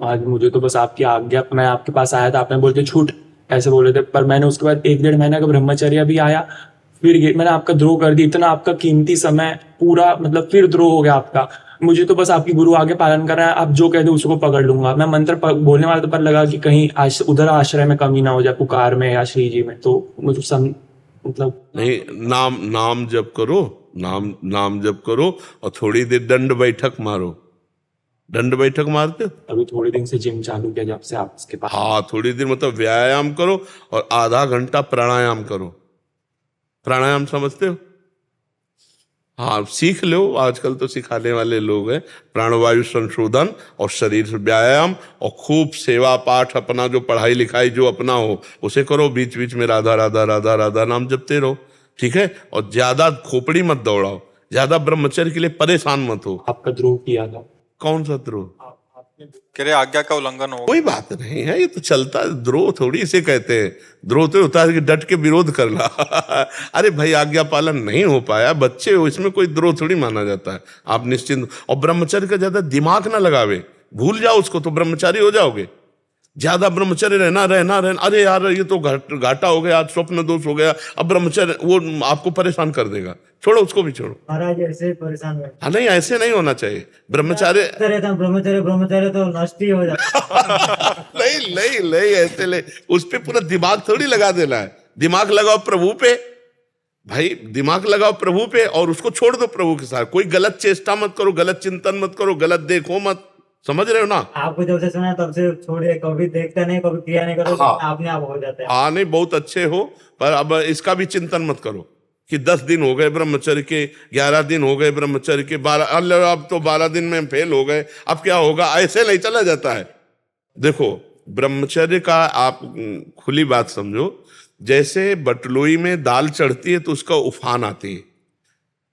आज मुझे तो बस आपकी आज्ञा, मैं आपके पास आया था, आपने बोलते छूट ऐसे बोले थे, पर मैंने उसके बाद 1-1.5 महीने का ब्रह्मचर्य भी आया, फिर ये मैंने आपका द्रोह कर दिया, इतना आपका कीमती समय पूरा मतलब फिर द्रोह हो गया आपका। मुझे तो बस आपकी गुरु आगे पालन करना है, आप जो कह दे उसको पकड़ लूंगा मैं। मंत्र बोलने वाला तो पर लगा कि कहीं उधर आश्रय में कमी ना हो जाए, पुकार में या श्री जी में, तो मुझे मतलब नहीं, नाम नाम जप करो, नाम नाम जप करो और थोड़ी देर दंड बैठक मारो। दंड बैठक मारते हो? अभी थोड़े दिन से जिम चालू किया जब से आपके पास। हाँ, थोड़ी देर मतलब व्यायाम करो और आधा घंटा प्राणायाम करो। प्राणायाम समझते हो? हाँ, सीख लो, आजकल तो सिखाने वाले लोग हैं। प्राणवायु संशोधन और शरीर व्यायाम और खूब सेवा पाठ, अपना जो पढ़ाई लिखाई जो अपना हो उसे करो, बीच बीच में राधा राधा राधा राधा नाम जपते रहो, ठीक है? और ज्यादा खोपड़ी मत दौड़ाओ, ज्यादा ब्रह्मचर्य के लिए परेशान मत हो। आपका द्रोह किया था। कौन सा द्रोह? कह रहे आज्ञा का उल्लंघन हो। कोई बात नहीं है, ये तो चलता है। द्रोह थोड़ी इसे कहते हैं। द्रोह तो होता है कि डट के विरोध करना। अरे भाई, आज्ञा पालन नहीं हो पाया, बच्चे हो, इसमें कोई द्रोह थोड़ी माना जाता है। आप निश्चिंत, और ब्रह्मचर्य का ज्यादा दिमाग ना लगावे, भूल जाओ उसको तो ब्रह्मचारी हो जाओगे। ज्यादा ब्रह्मचर्य रहना रहना रहना, अरे यार ये तो घाटा हो गया, आज स्वप्न दोष हो गया, अब ब्रह्मचर्य वो आपको परेशान कर देगा। छोड़ो, उसको भी छोड़ो। महाराज ऐसे ही परेशान हुए। हाँ, नहीं, ऐसे नहीं होना चाहिए। ब्रह्मचार्य ब्रह्मचर्य ब्रह्मचर्य तो नष्ट ही हो जाता। नहीं नहीं नहीं, ऐसे ले, उस पे पूरा दिमाग थोड़ी लगा देना है। दिमाग लगाओ प्रभु पे, भाई दिमाग लगाओ प्रभु पे और उसको छोड़ दो प्रभु के साथ। कोई गलत चेष्टा मत करो, गलत चिंतन मत करो, गलत देखो मत, समझ रहे हो ना? आपको जब से सुना तब से छोड़िए, कभी देखते नहीं, कभी क्रिया नहीं करो, हाँ। आपने आप हो जाता है। हाँ, नहीं, बहुत अच्छे हो, पर अब इसका भी चिंतन मत करो कि 10 दिन हो गए ब्रह्मचर्य के, 11 दिन हो गए ब्रह्मचर्य के, 12, अब तो 12 दिन में फेल हो गए, अब क्या होगा? ऐसे नहीं चला जाता है। देखो, ब्रह्मचर्य का आप खुली बात समझो, जैसे बटलोई में दाल चढ़ती है तो उसका उफान आती है,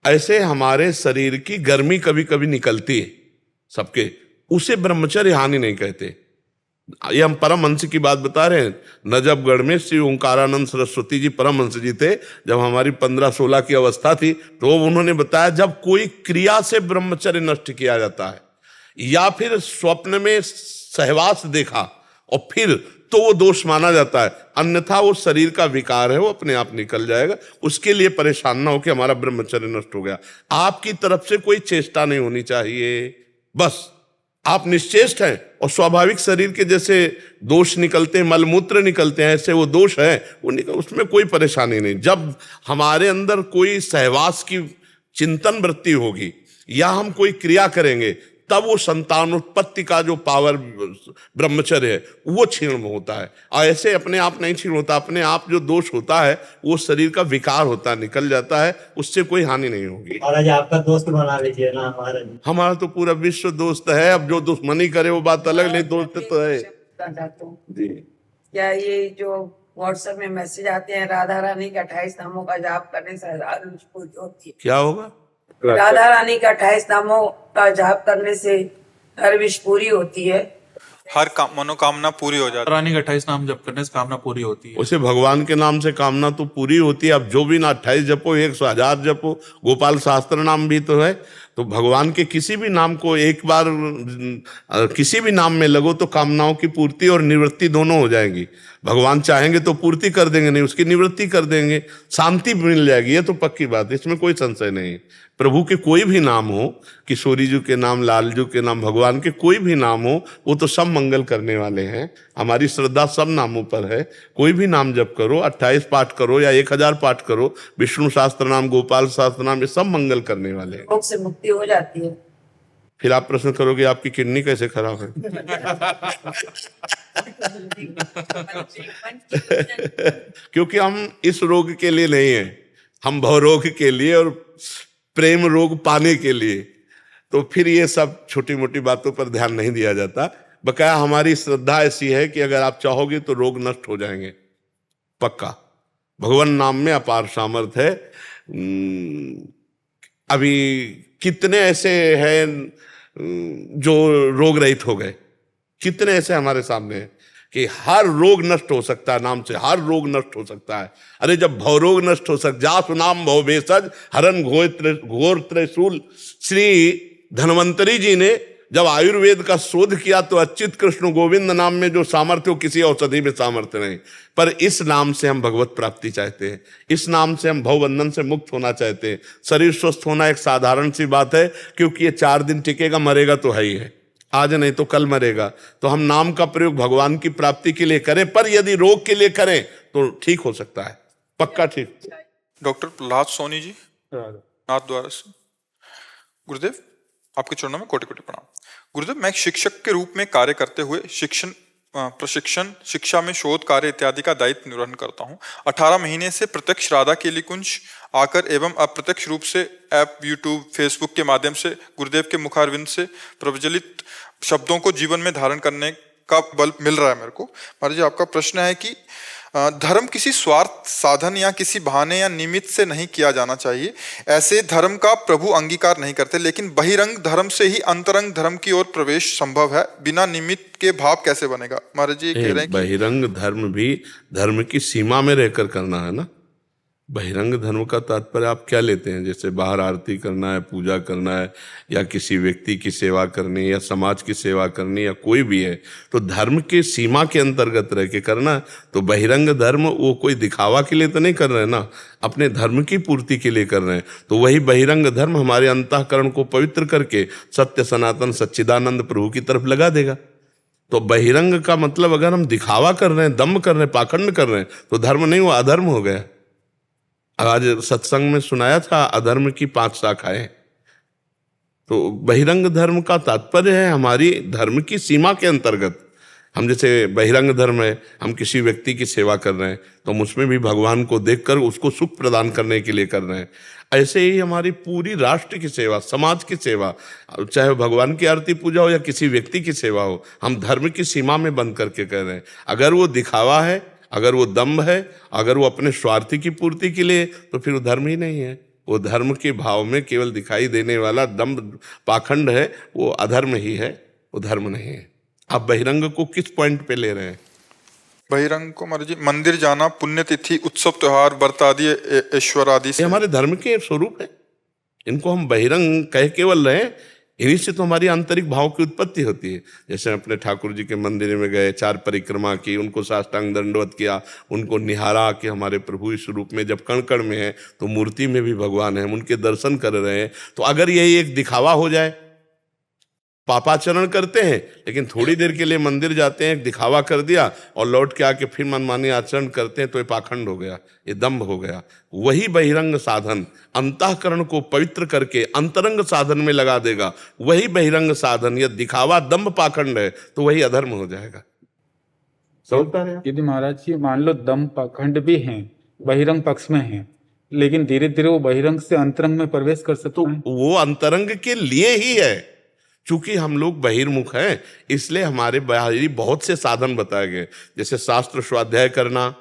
ऐसे हमारे शरीर की गर्मी कभी कभी निकलती है सबके, उसे ब्रह्मचर्य हानि नहीं कहते। ये हम परमहंस की बात बता रहे हैं। नजफगढ़ में श्री ओंकारानंद सरस्वती जी परमहंस जी थे, जब हमारी 15-16 की अवस्था थी, तो उन्होंने बताया जब कोई क्रिया से ब्रह्मचर्य नष्ट किया जाता है या फिर स्वप्न में सहवास देखा और फिर, तो वो दोष माना जाता है, अन्यथा वो शरीर का विकार है, वो अपने आप निकल जाएगा। उसके लिए परेशान ना हो कि हमारा ब्रह्मचर्य नष्ट हो गया। आपकी तरफ से कोई चेष्टा नहीं होनी चाहिए, बस आप निश्चेष्ट हैं और स्वाभाविक शरीर के जैसे दोष निकलते हैं, मलमूत्र निकलते हैं, ऐसे वो दोष है, उसमें कोई परेशानी नहीं। जब हमारे अंदर कोई सहवास की चिंतन वृत्ति होगी या हम कोई क्रिया करेंगे, तब वो संतानोत्पत्ति का जो पावर ब्रह्मचर्य है वो क्षीण होता है। और ऐसे अपने आप नहीं क्षीण होता, अपने आप जो दोष होता है वो शरीर का विकार होता है, निकल जाता है, उससे कोई हानि नहीं होगी। महाराज आपका दोस्त बना लीजिए ना महाराज। हमारा तो पूरा विश्व दोस्त है, अब जो दुश्मनी करे वो बात अलग, नहीं दोस्त तो है जी। क्या ये जो व्हाट्सएप में मैसेज आते हैं राधा रानी के 28 नामों का जाप करने से हर विश पूरी होती है? क्या होगा? राधा रानी के 28 नामों का जाप करने से हर विश पूरी होती है, हर मनोकामना पूरी हो जाती है। रानी का 28 नाम जप करने से कामना पूरी होती है। उसे भगवान के नाम से कामना तो पूरी होती है। अब जो भी ना 28 जपो, 100,000 जपो, गोपाल शास्त्र नाम भी तो है, तो भगवान के किसी भी नाम को एक बार किसी भी नाम में लगो तो कामनाओं की पूर्ति और निवृत्ति दोनों हो जाएंगी। भगवान चाहेंगे तो पूर्ति कर देंगे, नहीं उसकी निवृत्ति कर देंगे, शांति मिल जाएगी, ये तो पक्की बात है, इसमें कोई संशय नहीं। प्रभु के कोई भी नाम हो, किशोरी जी के नाम, लाल जी के नाम, भगवान के कोई भी नाम हो, वो तो सब मंगल करने वाले हैं। हमारी श्रद्धा सब नामों पर है। कोई भी नाम जप करो, 28 पाठ करो या 1000 पाठ करो, विष्णु शास्त्र नाम, गोपाल शास्त्र नाम, ये सब मंगल करने वाले हैं। रोग से मुक्ति हो जाती है। फिर आप प्रश्न करोगे आपकी किडनी कैसे खराब है? क्योंकि हम इस रोग के लिए नहीं है, हम भवरोग के लिए और प्रेम रोग पाने के लिए। तो फिर ये सब छोटी मोटी बातों पर ध्यान नहीं दिया जाता। बकाया हमारी श्रद्धा ऐसी है कि अगर आप चाहोगे तो रोग नष्ट हो जाएंगे, पक्का। भगवान नाम में अपार सामर्थ्य है। अभी कितने ऐसे हैं जो रोग रहित हो गए, कितने ऐसे हमारे सामने हैं कि हर रोग नष्ट हो सकता है नाम से, हर रोग नष्ट हो सकता है। अरे जब भवरोग नष्ट हो सकता, जासु नाम भव भेषज हरन घोर त्रिशूल, श्री धन्वंतरी जी ने जब आयुर्वेद का शोध किया तो अच्युत कृष्ण गोविंद नाम में जो सामर्थ्य हो किसी औषधि में सामर्थ्य नहीं, पर इस नाम से हम भगवत प्राप्ति चाहते हैं, इस नाम से हम भवबंधन से मुक्त होना चाहते हैं। शरीर स्वस्थ होना एक साधारण सी बात है, क्योंकि ये 4 दिन टिकेगा, मरेगा तो है ही है, आज नहीं तो कल मरेगा। तो हम नाम का प्रयोग भगवान की प्राप्ति के लिए करें, पर यदि रोग के लिए करें तो ठीक हो सकता है, पक्का ठीक। डॉक्टर प्रहलाद सोनी जी नाथ द्वारा से। गुरुदेव, आपके चरणों में कोटि कोटि प्रणाम। गुरुदेव, मैं एक शिक्षक के रूप में कार्य करते हुए प्रशिक्षण, शिक्षा में शोध कार्य इत्यादि का दायित्व निर्वहन करता हूँ। 18 महीने से प्रत्यक्ष राधा केली कुंज आकर एवं अप्रत्यक्ष रूप से ऐप, यूट्यूब, फेसबुक के माध्यम से गुरुदेव के मुखारविंद से प्रज्वलित शब्दों को जीवन में धारण करने का बल मिल रहा है मेरे को। महाराज जी, आपका प्रश्न है कि धर्म किसी स्वार्थ साधन या किसी बहाने या निमित्त से नहीं किया जाना चाहिए। ऐसे धर्म का प्रभु अंगीकार नहीं करते, लेकिन बहिरंग धर्म से ही अंतरंग धर्म की ओर प्रवेश संभव है। बिना निमित्त के भाव कैसे बनेगा? महाराज जी कह रहे हैं बहिरंग धर्म भी धर्म की सीमा में रहकर करना है ना। बहिरंग धर्म का तात्पर्य आप क्या लेते हैं? जैसे बाहर आरती करना है, पूजा करना है, या किसी व्यक्ति की सेवा करनी, या समाज की सेवा करनी, या कोई भी है, तो धर्म के सीमा के अंतर्गत रह के करना। तो बहिरंग धर्म वो कोई दिखावा के लिए तो नहीं कर रहे ना, अपने धर्म की पूर्ति के लिए कर रहे हैं। तो वही बहिरंग धर्म हमारे अंतःकरण को पवित्र करके सत्य सनातन सच्चिदानंद प्रभु की तरफ लगा देगा। तो बहिरंग का मतलब अगर हम दिखावा कर रहे हैं, दम्भ कर रहे हैं, पाखंड कर रहे हैं, तो धर्म नहीं, वो अधर्म हो गया। आज सत्संग में सुनाया था अधर्म की 5 शाखाएं। तो बहिरंग धर्म का तात्पर्य है हमारी धर्म की सीमा के अंतर्गत। हम जैसे बहिरंग धर्म है, हम किसी व्यक्ति की सेवा कर रहे हैं तो हम उसमें भी भगवान को देखकर उसको सुख प्रदान करने के लिए कर रहे हैं। ऐसे ही हमारी पूरी राष्ट्र की सेवा, समाज की सेवा, चाहे भगवान की आरती पूजा हो या किसी व्यक्ति की सेवा हो, हम धर्म की सीमा में बंद करके कर रहे हैं। अगर वो दिखावा है, अगर वो दम्भ है, अगर वो अपने स्वार्थी की पूर्ति के लिए, तो फिर वो धर्म ही नहीं है। वो धर्म के भाव में केवल दिखाई देने वाला दम्भ पाखंड है, वो अधर्म ही है, वो धर्म नहीं है। आप बहिरंग को किस पॉइंट पे ले रहे हैं? बहिरंग को महाराज जी मंदिर जाना, पुण्यतिथि, उत्सव, त्योहार, व्रत आदि, ईश्वर आदि ये हमारे धर्म के स्वरूप है। इनको हम बहिरंग कह केवल रहे, इन्हीं से तो हमारी आंतरिक भाव की उत्पत्ति होती है। जैसे अपने ठाकुर जी के मंदिर में गए, 4 परिक्रमा की, उनको साष्टांग दंडवत किया, उनको निहारा कि हमारे प्रभु इस रूप में जब कण कण में है तो मूर्ति में भी भगवान है, हम उनके दर्शन कर रहे हैं। तो अगर यही एक दिखावा हो जाए, पापाचरण करते हैं लेकिन थोड़ी देर के लिए मंदिर जाते हैं, एक दिखावा कर दिया और लौट के आके फिर मनमानी आचरण करते हैं, तो ये पाखंड हो गया, ये दम्भ हो गया। वही बहिरंग साधन अंतःकरण को पवित्र करके अंतरंग साधन में लगा देगा। वही बहिरंग साधन, यह दिखावा दम्भ पाखंड है तो वही अधर्म हो जाएगा। यदि महाराज जी मान लो दम्भ पाखंड भी हैं, बहिरंग पक्ष में हैं, लेकिन धीरे धीरे वो बहिरंग से अंतरंग में प्रवेश कर सकते हैं। वो अंतरंग के लिए ही है। चूंकि हम लोग बहिर्मुख हैं, इसलिए हमारे बाहरी बहुत से साधन बताए गए, जैसे शास्त्र स्वाध्याय करना,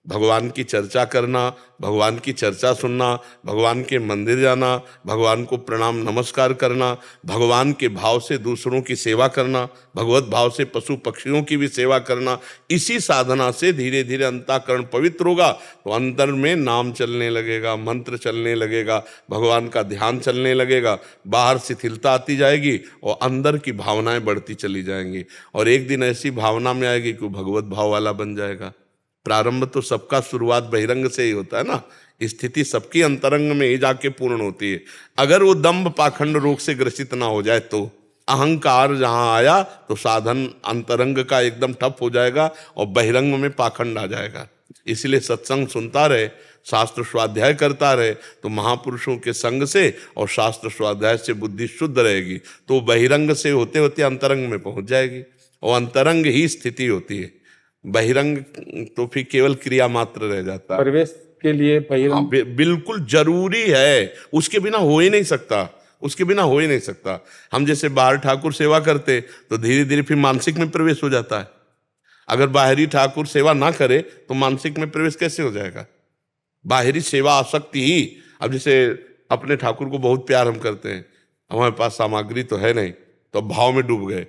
भगवान की चर्चा करना, भगवान की चर्चा सुनना, भगवान के मंदिर जाना, भगवान को प्रणाम नमस्कार करना, भगवान के भाव से दूसरों की सेवा करना, भगवत भाव से पशु पक्षियों की भी सेवा करना। इसी साधना से धीरे धीरे अंतःकरण पवित्र होगा तो अंतर में नाम चलने लगेगा, मंत्र चलने लगेगा, भगवान का ध्यान चलने लगेगा, बाहर शिथिलता आती जाएगी और अंदर की भावनाएं बढ़ती चली जाएंगी। और एक दिन ऐसी भावना में आएगी कि भगवत भाव वाला बन जाएगा। प्रारंभ तो सबका शुरुआत बहिरंग से ही होता है ना, स्थिति सबकी अंतरंग में ही जाके पूर्ण होती है। अगर वो दम्भ पाखंड रोग से ग्रसित ना हो जाए तो अहंकार जहां आया तो साधन अंतरंग का एकदम ठप हो जाएगा और बहिरंग में पाखंड आ जाएगा। इसलिए सत्संग सुनता रहे, शास्त्र स्वाध्याय करता रहे, तो महापुरुषों के संग से और शास्त्र स्वाध्याय से बुद्धि शुद्ध रहेगी, तो बहिरंग से होते होते अंतरंग में पहुंच जाएगी और अंतरंग ही स्थिति होती है। बहिरंग तो फिर केवल क्रिया मात्र रह जाता है। प्रवेश के लिए बहिरंग बिल्कुल जरूरी है, उसके बिना हो ही नहीं सकता, उसके बिना हो ही नहीं सकता। हम जैसे बाहर ठाकुर सेवा करते तो धीरे धीरे फिर मानसिक में प्रवेश हो जाता है। अगर बाहरी ठाकुर सेवा ना करे तो मानसिक में प्रवेश कैसे हो जाएगा? बाहरी सेवा आसक्ति ही। अब जैसे अपने ठाकुर को बहुत प्यार हम करते हैं, हमारे पास सामग्री तो है नहीं, तो भाव में डूब गए,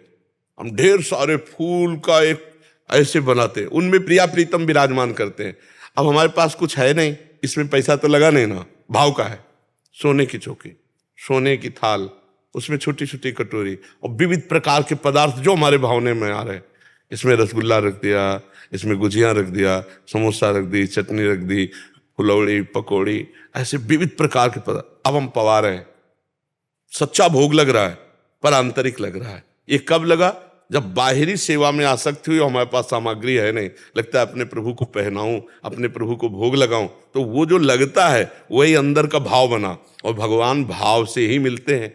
हम ढेर सारे फूल का एक ऐसे बनाते हैं, उनमें प्रिया प्रीतम विराजमान करते हैं। अब हमारे पास कुछ है नहीं, इसमें पैसा तो लगा नहीं ना, भाव का है, सोने की चौकी, सोने की थाल, उसमें छोटी छोटी कटोरी और विविध प्रकार के पदार्थ जो हमारे भावने में आ रहे हैं। इसमें रसगुल्ला रख दिया, इसमें गुजिया रख दिया, समोसा रख दी, चटनी रख दी, फुलौड़ी, पकौड़ी, ऐसे विविध प्रकार के पदार्थ अब हम पवा रहे हैं। सच्चा भोग लग रहा है पर आंतरिक लग रहा है। ये कब लगा? जब बाहरी सेवा में आसक्ति हुई, हमारे पास सामग्री है नहीं, लगता है अपने प्रभु को पहनाऊं, अपने प्रभु को भोग लगाऊं, तो वो जो लगता है वही अंदर का भाव बना। और भगवान भाव से ही मिलते हैं।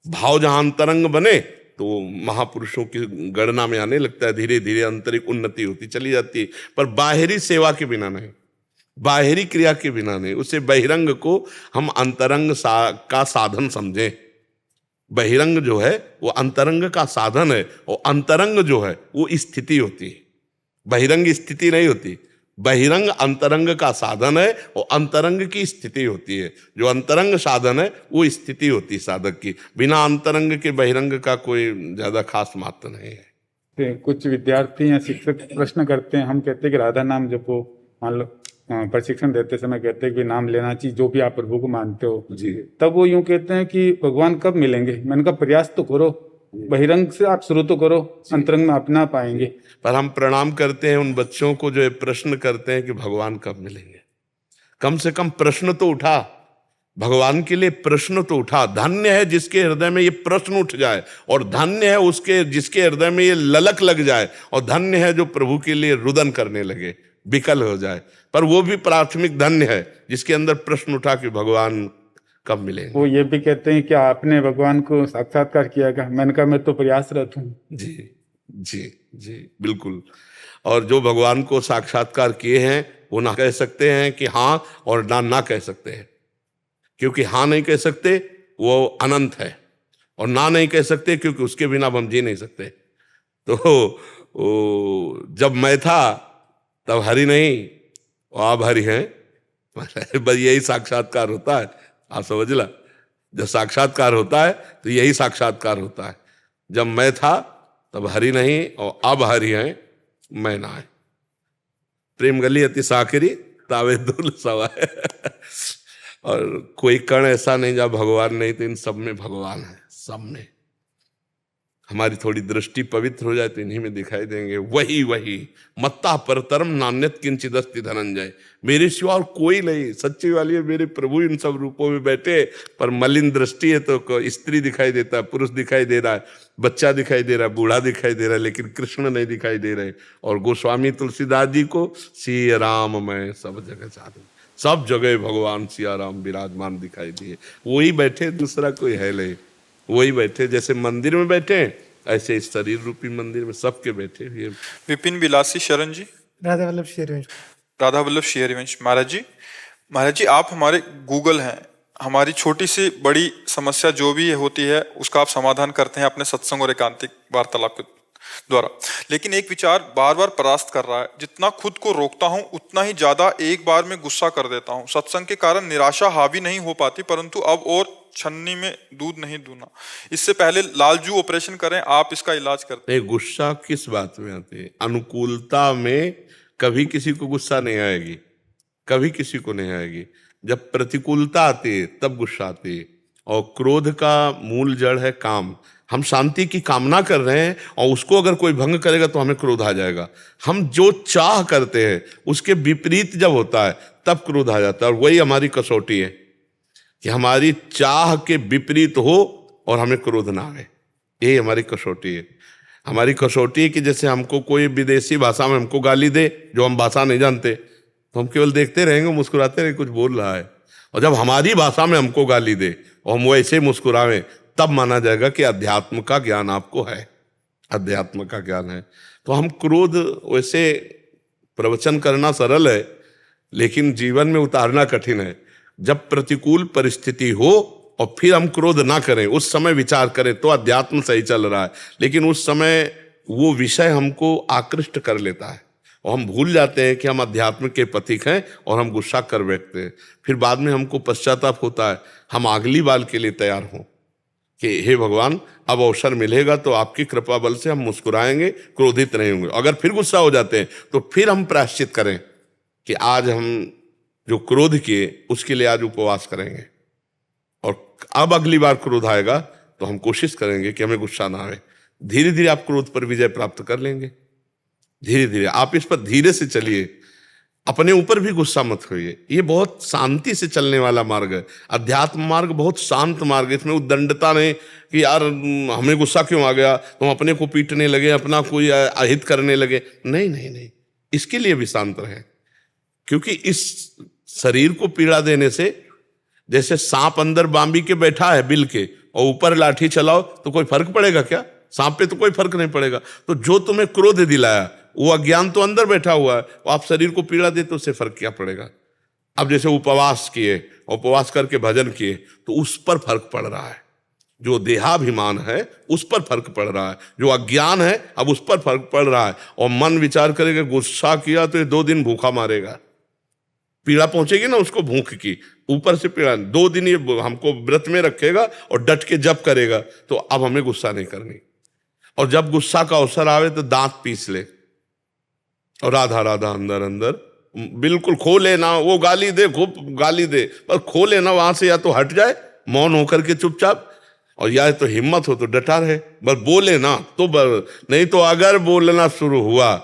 भाव जहां अंतरंग बने तो महापुरुषों की गणना में आने लगता है, धीरे धीरे आंतरिक उन्नति होती चली जाती है। पर बाहरी सेवा के बिना नहीं, बाहरी क्रिया के बिना नहीं। उसे बहिरंग को हम अंतरंग का साधन समझें। बहिरंग जो है वो अंतरंग का साधन है, और अंतरंग जो है वो स्थिति होती है, बहिरंग स्थिति नहीं होती। बहिरंग अंतरंग का साधन है और अंतरंग की स्थिति होती है। जो अंतरंग साधन है वो स्थिति होती है साधक की। बिना अंतरंग के बहिरंग का कोई ज्यादा खास महत्व नहीं है। कुछ विद्यार्थी या शिक्षक प्रश्न करते हैं, हम कहते हैं कि राधा नाम जपो, मान लो प्रशिक्षण देते समय कहते हैं कि नाम लेना चाहिए जो भी आप प्रभु को मानते हो जी। तब वो यूं कहते हैं कि भगवान कब मिलेंगे? मैंने कहा प्रयास तो करो, बहिरंग से आप शुरू तो करो, अंतरंग में अपना पाएंगे। पर हम प्रणाम करते हैं उन बच्चों को जो ये प्रश्न करते हैं कि भगवान कब मिलेंगे। कम से कम प्रश्न तो उठा, भगवान के लिए प्रश्न तो उठा। धन्य है जिसके हृदय में ये प्रश्न उठ जाए, और धन्य है उसके जिसके हृदय में ये ललक लग जाए, और धन्य है जो प्रभु के लिए रुदन करने लगे, विकल हो जाए। पर वो भी प्राथमिक धन्य है जिसके अंदर प्रश्न उठा कि भगवान कब मिलेंगे। वो ये भी कहते हैं कि आपने भगवान को साक्षात्कार किया क्या? मैंने कहा मैं तो प्रयासरत हूँ। जी जी जी बिल्कुल। और जो भगवान को साक्षात्कार किए हैं वो ना कह सकते हैं कि हाँ, और ना कह सकते हैं, क्योंकि हाँ नहीं कह सकते वो अनंत है, और ना नहीं कह सकते क्योंकि उसके बिना हम जी नहीं सकते। तो जब मैं था तब हरि नहीं, आप हरि हैं, बस यही साक्षात्कार होता है। आप समझ ला, जब साक्षात्कार होता है तो यही साक्षात्कार होता है। जब मैं था तब हरि नहीं, और अब हरि हैं, मैं ना है। प्रेम गली अति साकरी तावे दुल सवाए। और कोई कण ऐसा नहीं जहाँ भगवान नहीं, तो इन सब में भगवान है, सब में। हमारी थोड़ी दृष्टि पवित्र हो जाए तो इन्हीं में दिखाई देंगे। वही वही मत्ता परतरम नान्यत किंचिदस्ति धनंजय, मेरे सिवा और कोई नहीं। सच्ची वाली है, मेरे प्रभु इन सब रूपों में बैठे, पर मलिन दृष्टि है तो स्त्री दिखाई देता है, पुरुष दिखाई दे रहा है, बच्चा दिखाई दे रहा है, बूढ़ा दिखाई दे रहा है, लेकिन कृष्ण नहीं दिखाई दे रहे। और गोस्वामी तुलसीदास जी को सिया राम मैं सब जगह चाहूं, सब जगह भगवान सिया राम विराजमान दिखाई दिए। वही बैठे, दूसरा कोई है नहीं। वही बैठे, जैसे मंदिर में बैठे ऐसे इस शरीर रूपी मंदिर में सबके बैठे हुए। विपिन विलासी शरण जी। राधा वल्लभ श्री हरिवंश। राधा वल्लभ श्री हरिवंश। महाराज जी आप हमारे गूगल हैं। हमारी छोटी सी बड़ी समस्या जो भी होती है उसका आप समाधान करते हैं अपने सत्संग और एकांतिक वार्तालाप के द्वारा, लेकिन एक विचार बार बार परास्त कर रहा है। जितना खुद को रोकता हूं उतना ही ज्यादा एक बार में गुस्सा कर देता हूं। सत्संग के कारण निराशा हावी नहीं हो पाती, परंतु अब और छन्नी में दूध नहीं दूना। इससे पहले लालजू ऑपरेशन करें, आप इसका इलाज करते हैं। गुस्सा किस बात में आते हैं? अनुकूलता में कभी किसी को गुस्सा नहीं आएगी, कभी किसी को नहीं आएगी। जब प्रतिकूलता आती है तब गुस्सा आती है। और क्रोध का मूल जड़ है काम। हम शांति की कामना कर रहे हैं और उसको अगर कोई भंग करेगा तो हमें क्रोध आ जाएगा। हम जो चाह करते हैं उसके विपरीत जब होता है तब क्रोध आ जाता है। और वही हमारी कसौटी है कि हमारी चाह के विपरीत हो और हमें क्रोध ना आए। यही हमारी कसौटी है। हमारी कसौटी है कि जैसे हमको कोई विदेशी भाषा में हमको गाली दे, जो हम भाषा नहीं जानते, तो हम केवल देखते रहेंगे, मुस्कुराते रहेंगे, कुछ बोल रहा है। और जब हमारी भाषा में हमको गाली दे और हम वैसे मुस्कुरावें, तब माना जाएगा कि अध्यात्म का ज्ञान आपको है, अध्यात्म का ज्ञान है। तो हम क्रोध, वैसे प्रवचन करना सरल है लेकिन जीवन में उतारना कठिन है। जब प्रतिकूल परिस्थिति हो और फिर हम क्रोध ना करें, उस समय विचार करें तो अध्यात्म सही चल रहा है। लेकिन उस समय वो विषय हमको आकृष्ट कर लेता है और हम भूल जाते हैं कि हम अध्यात्म के पथिक हैं और हम गुस्सा कर बैठते हैं। फिर बाद में हमको पश्चाताप होता है। हम अगली बार के लिए तैयार हों कि हे भगवान, अब अवसर मिलेगा तो आपकी कृपा बल से हम मुस्कुराएंगे, क्रोधित नहीं होंगे। अगर फिर गुस्सा हो जाते हैं तो फिर हम प्रायश्चित करें कि आज हम जो क्रोध किए उसके लिए आज उपवास करेंगे, और अब अगली बार क्रोध आएगा तो हम कोशिश करेंगे कि हमें गुस्सा ना आए। धीरे धीरे आप क्रोध पर विजय प्राप्त कर लेंगे। धीरे धीरे आप इस पर धीरे से चलिए, अपने ऊपर भी गुस्सा मत होइए। ये बहुत शांति से चलने वाला मार्ग है। अध्यात्म मार्ग बहुत शांत मार्ग है। इसमें उद्दंडता नहीं कि यार हमें गुस्सा क्यों आ गया, तुम अपने को पीटने लगे, अपना कोई अहित करने लगे। नहीं नहीं नहीं, इसके लिए भी शांत रहे, क्योंकि इस शरीर को पीड़ा देने से, जैसे सांप अंदर बांबी के बैठा है बिल के, और ऊपर लाठी चलाओ तो कोई फर्क पड़ेगा क्या? सांप पे तो कोई फर्क नहीं पड़ेगा। तो जो तुम्हें क्रोध दिलाया वो अज्ञान तो अंदर बैठा हुआ है, वो आप शरीर को पीड़ा दे तो उससे फर्क क्या पड़ेगा? अब जैसे उपवास किए, उपवास करके भजन किए, तो उस पर फर्क पड़ रहा है। जो देहाभिमान है उस पर फर्क पड़ रहा है, जो अज्ञान है अब उस पर फर्क पड़ रहा है। और मन विचार करेगा गुस्सा किया तो ये 2 दिन भूखा मारेगा, पीड़ा पहुंचेगी ना उसको भूख की, ऊपर से पीड़ा। 2 दिन ये हमको व्रत में रखेगा और डट के जप करेगा, तो अब हमें गुस्सा नहीं करनी। और जब गुस्सा का अवसर आवे तो दांत पीस ले और राधा राधा अंदर अंदर बिल्कुल खोले ना। वो गाली दे, खूब गाली दे, पर खोले ना वहां से, या तो हट जाए मौन होकर के चुपचाप, और या तो हिम्मत हो तो डटा रहे, बस बोले ना तो नहीं तो अगर बोलना शुरू हुआ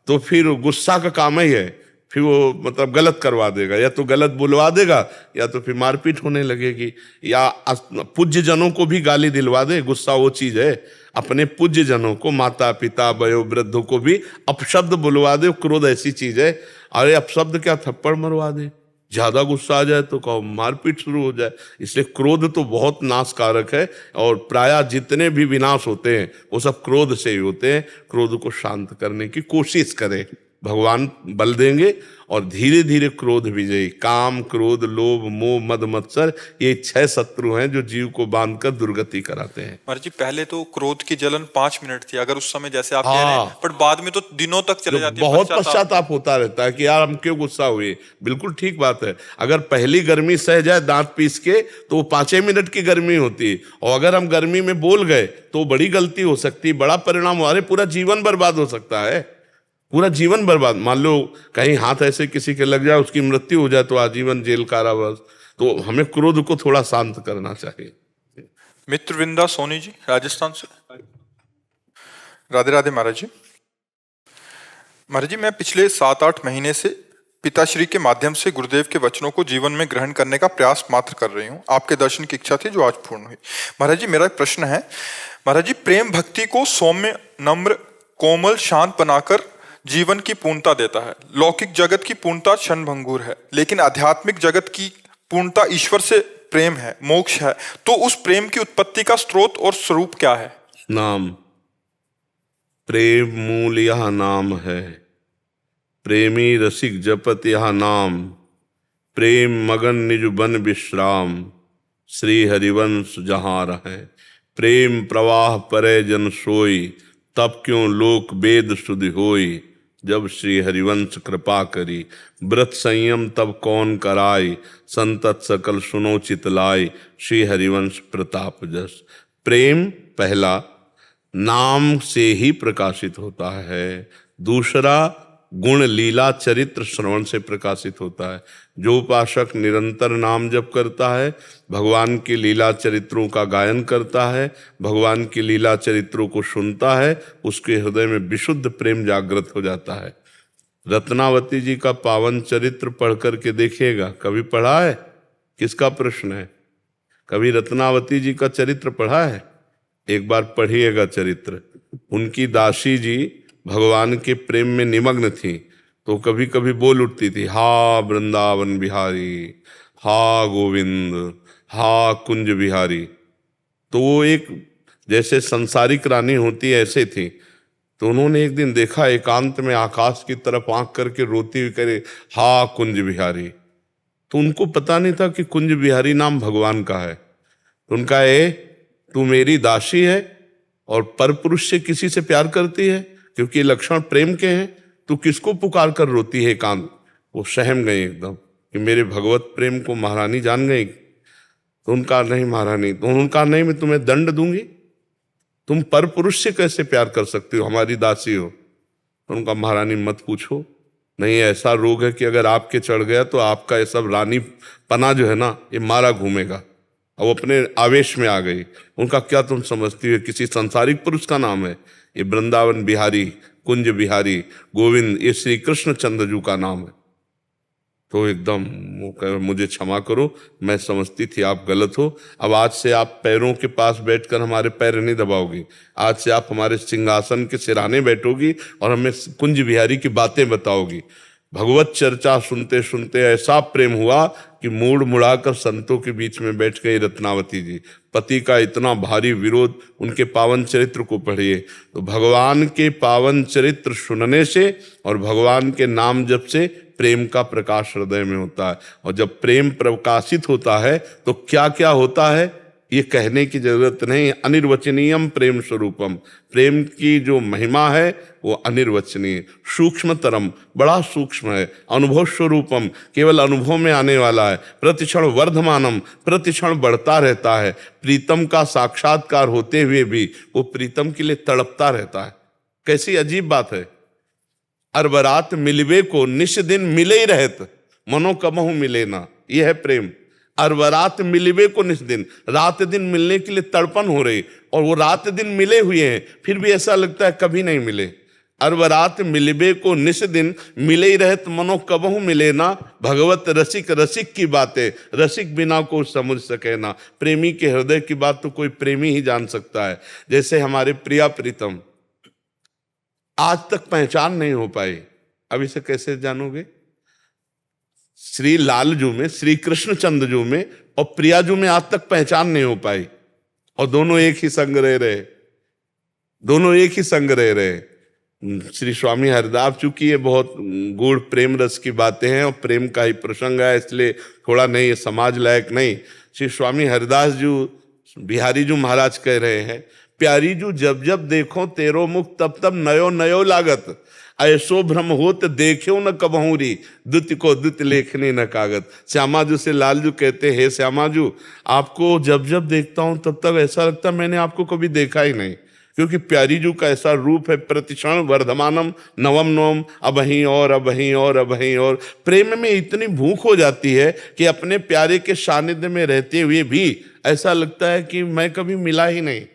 तो फिर गुस्सा का काम ही है, फिर वो मतलब गलत करवा देगा, या तो गलत बुलवा देगा या तो फिर मारपीट होने लगेगी। या पूज्य जनों को भी गाली दिलवा दे, गुस्सा वो चीज है। अपने पूज्य जनों को, माता पिता वयोवृद्धों को भी अपशब्द बुलवा दे, क्रोध ऐसी चीज है। अरे अपशब्द क्या, थप्पड़ मरवा दे, ज्यादा गुस्सा आ जाए तो कहो मारपीट शुरू हो जाए। इसलिए क्रोध तो बहुत नाशकारक है, और प्रायः जितने भी विनाश होते हैं वो सब क्रोध से ही होते हैं। क्रोध को शांत करने की कोशिश करें, भगवान बल देंगे, और धीरे धीरे क्रोध विजयी। काम, क्रोध, लोभ, मोह, मद, मत्सर, ये 6 शत्रु हैं जो जीव को बांधकर दुर्गति कराते हैं। महाराज जी, पहले तो क्रोध की जलन 5 मिनट थी, अगर उस समय जैसे आप कह रहे हैं, पर बाद में तो दिनों तक चले जाती है। बहुत पश्चाताप होता रहता है कि यार हम क्यों गुस्सा हुए। बिल्कुल ठीक बात है। अगर पहली गर्मी सह जाए दांत पीस के तो वो 5 मिनट की गर्मी होती है, और अगर हम गर्मी में बोल गए तो बड़ी गलती हो सकती है, बड़ा परिणाम, अरे पूरा जीवन बर्बाद हो सकता है, पूरा जीवन बर्बाद। मान लो कहीं हाथ ऐसे किसी के लग जाए, उसकी मृत्यु हो जाए तो आजीवन जेल कारावास। तो हमें क्रोध को थोड़ा शांत करना चाहिए। मित्रविंदा सोनी जी, राजस्थान से। राधे राधे महाराज जी। महाराज जी, मैं पिछले 7-8 महीने से पिताश्री के माध्यम से गुरुदेव के वचनों को जीवन में ग्रहण करने का प्रयास मात्र कर रही हूँ। आपके दर्शन की इच्छा थी जो आज पूर्ण हुई। महाराज जी, मेरा एक प्रश्न है। महाराज जी, प्रेम भक्ति को सौम्य, नम्र, कोमल, शांत बनाकर जीवन की पूर्णता देता है। लौकिक जगत की पूर्णता क्षणभंगुर है, लेकिन आध्यात्मिक जगत की पूर्णता ईश्वर से प्रेम है, मोक्ष है। तो उस प्रेम की उत्पत्ति का स्रोत और स्वरूप क्या है? नाम। प्रेम मूल यह नाम है, प्रेमी रसिक जपत यह नाम। प्रेम मगन निज बन विश्राम, श्री हरिवंश जहाँ रहे। प्रेम प्रवाह परे जन सोई, तब क्यों लोक वेद शुद्धि होई। जब श्री हरिवंश कृपा करी, व्रत संयम तब कौन कराई। संतत सकल सुनो चितलाई, श्री हरिवंश प्रताप जस। प्रेम पहला नाम से ही प्रकाशित होता है। दूसरा गुण लीला चरित्र श्रवण से प्रकाशित होता है। जो उपासक निरंतर नाम जप करता है, भगवान की लीला चरित्रों का गायन करता है, भगवान की लीला चरित्रों को सुनता है, उसके हृदय में विशुद्ध प्रेम जागृत हो जाता है। रत्नावती जी का पावन चरित्र पढ़ करके देखिएगा। कभी पढ़ा है? किसका प्रश्न है? कभी रत्नावती जी का चरित्र पढ़ा है? एक बार पढ़िएगा चरित्र। उनकी दासी जी भगवान के प्रेम में निमग्न थी, तो कभी कभी बोल उठती थी, हा वृंदावन बिहारी, हा गोविंद, हा कुंज बिहारी। तो वो एक जैसे संसारिक रानी होती है ऐसे थी। तो उन्होंने एक दिन देखा एकांत में आकाश की तरफ आंख करके रोती हुई करे, हा कुंज बिहारी। तो उनको पता नहीं था कि कुंज बिहारी नाम भगवान का है। तो उनका तू मेरी दासी है और परपुरुष से किसी से प्यार करती है, क्योंकि लक्षण प्रेम के हैं, तो किसको पुकार कर रोती है एकांत। वो सहम गई एकदम कि मेरे भगवत प्रेम को महारानी जान गई। तो उनका नहीं महारानी, तो उनका नहीं मैं तुम्हें दंड दूंगी, तुम परपुरुष से कैसे प्यार कर सकती हो, हमारी दासी हो। तो उनका महारानी मत पूछो, नहीं ऐसा रोग है कि अगर आपके चढ़ गया तो आपका ये सब रानी पना जो है ना ये मारा घूमेगा। और वो अपने आवेश में आ गई। उनका क्या तुम समझती हो किसी संसारिक पुरुष का नाम है? ये वृंदावन बिहारी, कुंज बिहारी, गोविंद, ये श्री कृष्ण चंद्र जी का नाम है। तो एकदम वो कह, मुझे क्षमा करो, मैं समझती थी आप गलत हो। अब आज से आप पैरों के पास बैठकर हमारे पैर नहीं दबाओगी, आज से आप हमारे सिंहासन के सिरहाने बैठोगी और हमें कुंज बिहारी की बातें बताओगी। भगवत चर्चा सुनते सुनते ऐसा प्रेम हुआ कि मूड मुड़ाकर संतों के बीच में बैठ गई रत्नावती जी। पति का इतना भारी विरोध, उनके पावन चरित्र को पढ़िए। तो भगवान के पावन चरित्र सुनने से और भगवान के नाम जप से प्रेम का प्रकाश हृदय में होता है। और जब प्रेम प्रकाशित होता है तो क्या क्या होता है ये कहने की जरूरत नहीं। अनिर्वचनीयम प्रेम स्वरूपम, प्रेम की जो महिमा है वो अनिर्वचनीय, सूक्ष्मतरम, बड़ा सूक्ष्म है। अनुभव स्वरूपम, केवल अनुभव में आने वाला है। प्रतिक्षण वर्धमानम, प्रतिक्षण बढ़ता रहता है। प्रीतम का साक्षात्कार होते हुए भी वो प्रीतम के लिए तड़पता रहता है। कैसी अजीब बात है। अरबरात मिलवे को निश दिन मिले ही रहत, मनो कबहू मिले ना, यह है प्रेम। अरबरात मिलवे को निश दिन, रात दिन मिलने के लिए तड़पन हो रही, और वो रात दिन मिले हुए हैं फिर भी ऐसा लगता है कभी नहीं मिले। अरबरात मिलवे को निश दिन मिले ही रहत, मनो कबहू मिले ना। भगवत रसिक रसिक की बातें रसिक बिना को समझ सके ना। प्रेमी के हृदय की बात तो कोई प्रेमी ही जान सकता है। जैसे हमारे प्रिया प्रीतम आज तक पहचान नहीं हो पाई, अब इसे कैसे जानोगे? श्री लालजू में, श्री कृष्णचंद्र में और प्रियाजू में आज तक पहचान नहीं हो पाई, और दोनों एक ही संग रह रहे, दोनों एक ही संग रह रहे। श्री स्वामी हरिदास, चूंकि ये बहुत गूढ़ प्रेम रस की बातें हैं और प्रेम का ही प्रसंग है, इसलिए थोड़ा नहीं, ये समाज लायक नहीं। श्री स्वामी हरिदास जी बिहारी जी महाराज कह रहे हैं, प्यारी जू जब जब देखो तेरो मुख तब तब नयो नयो लागत, ऐसो भ्रम होत देखो न कबहूरी, दुत को दुत लेखनी न कागत। श्यामा जू से लालजू कहते हैं, श्यामा जू आपको जब जब देखता हूं तब तब ऐसा लगता मैंने आपको कभी देखा ही नहीं, क्योंकि प्यारी जू का ऐसा रूप है। प्रतिक्षण वर्धमानम नवम नवम, अबहीं और अबहीं और अबहीं और। प्रेम में इतनी भूख हो जाती है कि अपने प्यारे के सानिध्य में रहते हुए भी ऐसा लगता है कि मैं कभी मिला ही नहीं,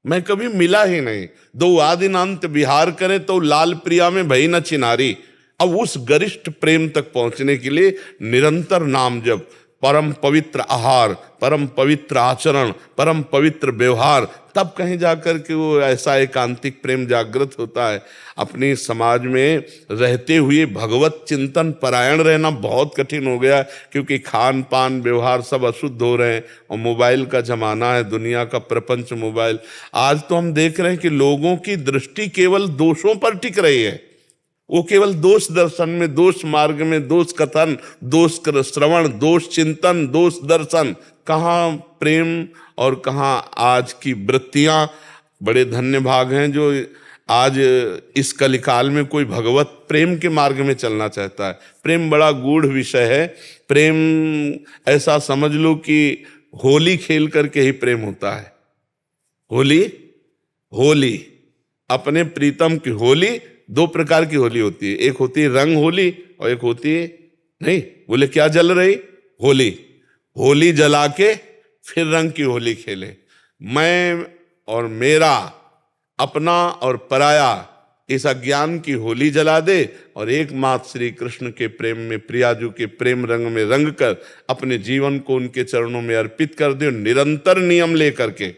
मैं कभी मिला ही नहीं। दो आदिन अंत विहार करें तो लाल प्रिया में भई न चिनारी। अब उस गरिष्ठ प्रेम तक पहुंचने के लिए निरंतर नाम जप, परम पवित्र आहार, परम पवित्र आचरण, परम पवित्र व्यवहार, तब कहीं जाकर के वो ऐसा एकांतिक प्रेम जागृत होता है। अपनी समाज में रहते हुए भगवत चिंतन परायण रहना बहुत कठिन हो गया, क्योंकि खान पान व्यवहार सब अशुद्ध हो रहे हैं और मोबाइल का जमाना है, दुनिया का प्रपंच मोबाइल। आज तो हम देख रहे हैं कि लोगों की दृष्टि केवल दोषों पर टिक रही है। वो केवल दोष दर्शन में, दोष मार्ग में, दोष कथन, दोष श्रवण, दोष चिंतन, दोष दर्शन, कहाँ प्रेम और कहाँ आज की वृत्तियां। बड़े धन्य भाग हैं जो आज इस कलिकाल में कोई भगवत प्रेम के मार्ग में चलना चाहता है। प्रेम बड़ा गूढ़ विषय है। प्रेम ऐसा समझ लो कि होली खेल करके ही प्रेम होता है। होली अपने प्रीतम की होली, दो प्रकार की होली होती है, एक होती है रंग होली और एक होती है नहीं, बोले क्या जल रही? होली जला के फिर रंग की होली खेले। मैं और मेरा, अपना और पराया, इस अज्ञान की होली जला दे और एकमात्र श्री कृष्ण के प्रेम में, प्रियाजू के प्रेम रंग में रंग कर अपने जीवन को उनके चरणों में अर्पित कर दे। निरंतर नियम लेकर के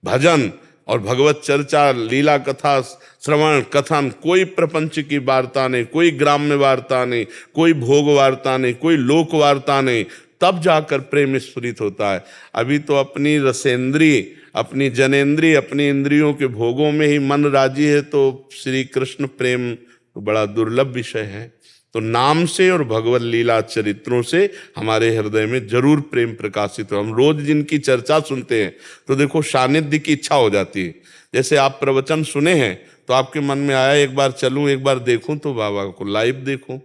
भजन और भगवत चर्चा, लीला कथा, श्रवण कथन, कोई प्रपंच की वार्ता नहीं, कोई ग्राम्य वार्ता नहीं, कोई भोग वार्ता नहीं, कोई लोक वार्ता नहीं, तब जाकर प्रेम स्फुरित होता है। अभी तो अपनी रसेंद्रिय, अपनी जनेंद्रिय, अपनी इंद्रियों के भोगों में ही मन राजी है, तो श्री कृष्ण प्रेम तो बड़ा दुर्लभ विषय है। तो नाम से और भगवत लीला चरित्रों से हमारे हृदय में जरूर प्रेम प्रकाशित हो। हम रोज जिनकी चर्चा सुनते हैं तो देखो सानिध्य की इच्छा हो जाती है। जैसे आप प्रवचन सुने हैं तो आपके मन में आया एक बार चलूं, एक बार देखूं, तो बाबा को लाइव देखूं,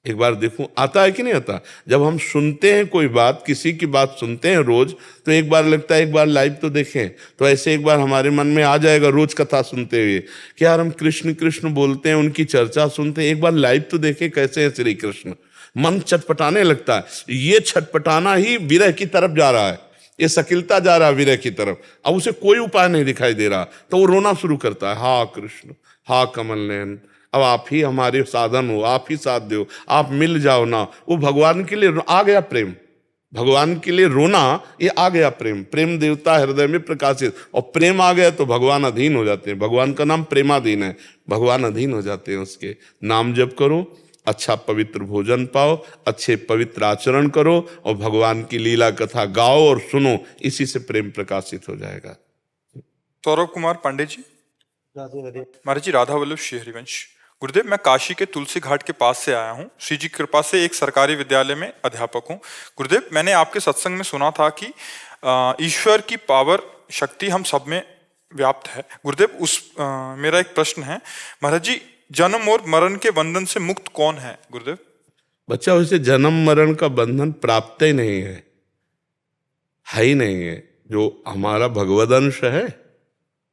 एक बार देखूं, आता है कि नहीं आता? जब हम सुनते हैं कोई बात, किसी की बात सुनते हैं रोज, तो एक बार लगता है एक बार लाइव तो देखें। तो ऐसे एक बार हमारे मन में आ जाएगा रोज कथा सुनते हुए कि यार हम कृष्ण कृष्ण बोलते हैं, उनकी चर्चा सुनते हैं, एक बार लाइव तो देखें कैसे है श्री कृष्ण। मन छटपटाने लगता है। ये छटपटाना ही विरह की तरफ जा रहा है। ये सकिलता जा रहा विरह की तरफ, अब उसे कोई उपाय नहीं दिखाई दे रहा, तो वो रोना शुरू करता है, हा कृष्ण, हा कमल नयन, अब आप ही हमारे साधन हो, आप ही साथ दो, आप मिल जाओ ना। वो भगवान के लिए आ गया प्रेम, भगवान के लिए रोना, ये आ गया प्रेम, प्रेम देवता हृदय में प्रकाशित, और प्रेम आ गया तो भगवान अधीन हो जाते हैं। भगवान का नाम प्रेमाधीन है, भगवान अधीन हो जाते हैं उसके। नाम जप करो, अच्छा पवित्र भोजन पाओ, अच्छे पवित्र आचरण करो, और भगवान की लीला कथा गाओ और सुनो, इसी से प्रेम प्रकाशित हो जाएगा। सौरभ कुमार पांडे जी। महाराज जी, राधा वल्लभ श्री हरिवंश। गुरुदेव, मैं काशी के तुलसी घाट के पास से आया हूँ, श्री जी की कृपा से एक सरकारी विद्यालय में अध्यापक हूँ। गुरुदेव, मैंने आपके सत्संग में सुना था कि ईश्वर की पावर शक्ति हम सब में व्याप्त है। गुरुदेव, मेरा एक प्रश्न है, महाराज जी, जन्म और मरण के बंधन से मुक्त कौन है? गुरुदेव, बच्चा, उसे जन्म मरण का बंधन प्राप्त ही नहीं है ही नहीं है। जो हमारा भगवद अंश है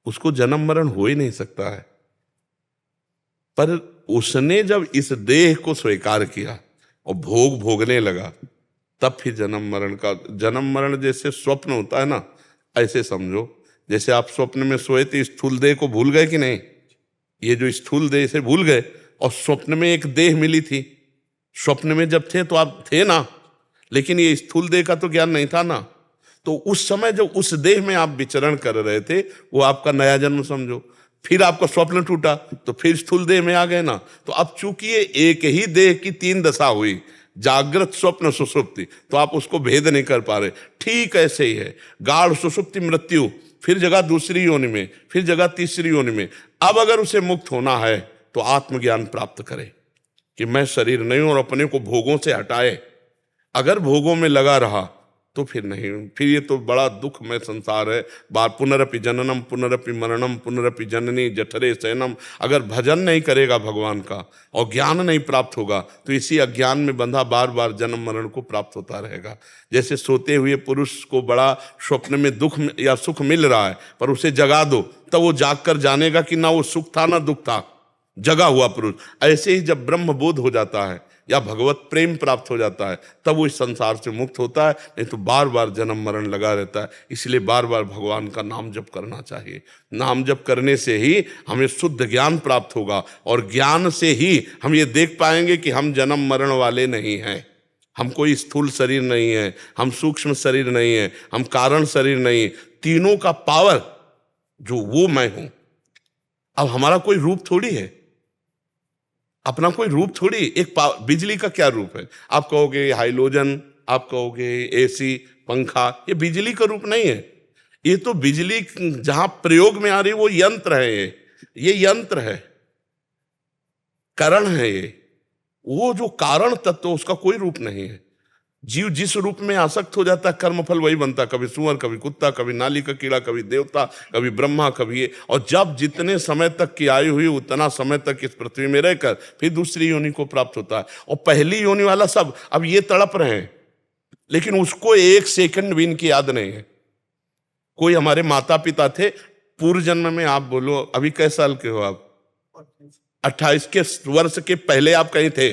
उसको जन्म मरण हो ही नहीं सकता है, पर उसने जब इस देह को स्वीकार किया और भोग भोगने लगा, तब फिर जन्म मरण जैसे स्वप्न होता है ना, ऐसे समझो जैसे आप स्वप्न में सोए थे, स्थूल देह को भूल गए कि नहीं? ये जो स्थूल देह से भूल गए, और स्वप्न में एक देह मिली थी। स्वप्न में जब थे तो आप थे ना, लेकिन ये स्थूल देह का तो ज्ञान नहीं था ना। तो उस समय जब उस देह में आप विचरण कर रहे थे, वो आपका नया जन्म समझो। फिर आपका स्वप्न टूटा तो फिर स्थूल देह में आ गए ना। तो अब चूंकि ये एक ही देह की 3 दशा हुई, जागृत, स्वप्न, सुषुप्ति, तो आप उसको भेद नहीं कर पा रहे। ठीक ऐसे ही है, गाढ़ सुषुप्ति मृत्यु, फिर जगह दूसरी योनि में, फिर जगह तीसरी योनि में। अब अगर उसे मुक्त होना है तो आत्मज्ञान प्राप्त करे कि मैं शरीर नहीं हूं, और अपने को भोगों से हटाए। अगर भोगों में लगा रहा तो फिर नहीं, फिर ये तो बड़ा दुखमय संसार है। बार पुनरपि जननम पुनरपि मरणम पुनरपि जननी जठरे शयनम। अगर भजन नहीं करेगा भगवान का और ज्ञान नहीं प्राप्त होगा तो इसी अज्ञान में बंधा बार बार जन्म मरण को प्राप्त होता रहेगा। जैसे सोते हुए पुरुष को बड़ा स्वप्न में दुख या सुख मिल रहा है, पर उसे जगा दो तब वो जाग कर जानेगा कि ना वो सुख था ना दुख था, जगा हुआ पुरुष। ऐसे ही जब ब्रह्म बोध हो जाता है या भगवत प्रेम प्राप्त हो जाता है, तब वो इस संसार से मुक्त होता है, नहीं तो बार बार जन्म मरण लगा रहता है। इसलिए बार बार भगवान का नाम जप करना चाहिए। नाम जप करने से ही हमें शुद्ध ज्ञान प्राप्त होगा, और ज्ञान से ही हम ये देख पाएंगे कि हम जन्म मरण वाले नहीं हैं। हम कोई स्थूल शरीर नहीं है, हम सूक्ष्म शरीर नहीं है, हम कारण शरीर नहीं। तीनों का पावर जो वो मैं हूं। अब हमारा कोई रूप थोड़ी है, अपना कोई रूप थोड़ी। एक बिजली का क्या रूप है? आप कहोगे हाइलोजन, आप कहोगे एसी, पंखा, ये बिजली का रूप नहीं है। ये तो बिजली जहां प्रयोग में आ रही वो यंत्र है। ये यंत्र है, करण है। ये वो जो कारण तत्व, उसका कोई रूप नहीं है। जीव जिस रूप में आसक्त हो जाता है, कर्मफल वही बनता। कभी सुअर, कभी कुत्ता, कभी नाली का कीड़ा, कभी देवता, कभी ब्रह्मा, कभी ये। और जब जितने समय तक की आयु हुई उतना समय तक इस पृथ्वी में रहकर फिर दूसरी योनि को प्राप्त होता है। और पहली योनि वाला सब अब ये तड़प रहे हैं, लेकिन उसको 1 सेकंड भी इनकी याद नहीं है। कोई हमारे माता पिता थे पूर्व जन्म में, आप बोलो अभी कै साल के हो आप? 28 के वर्ष के पहले आप कहीं थे,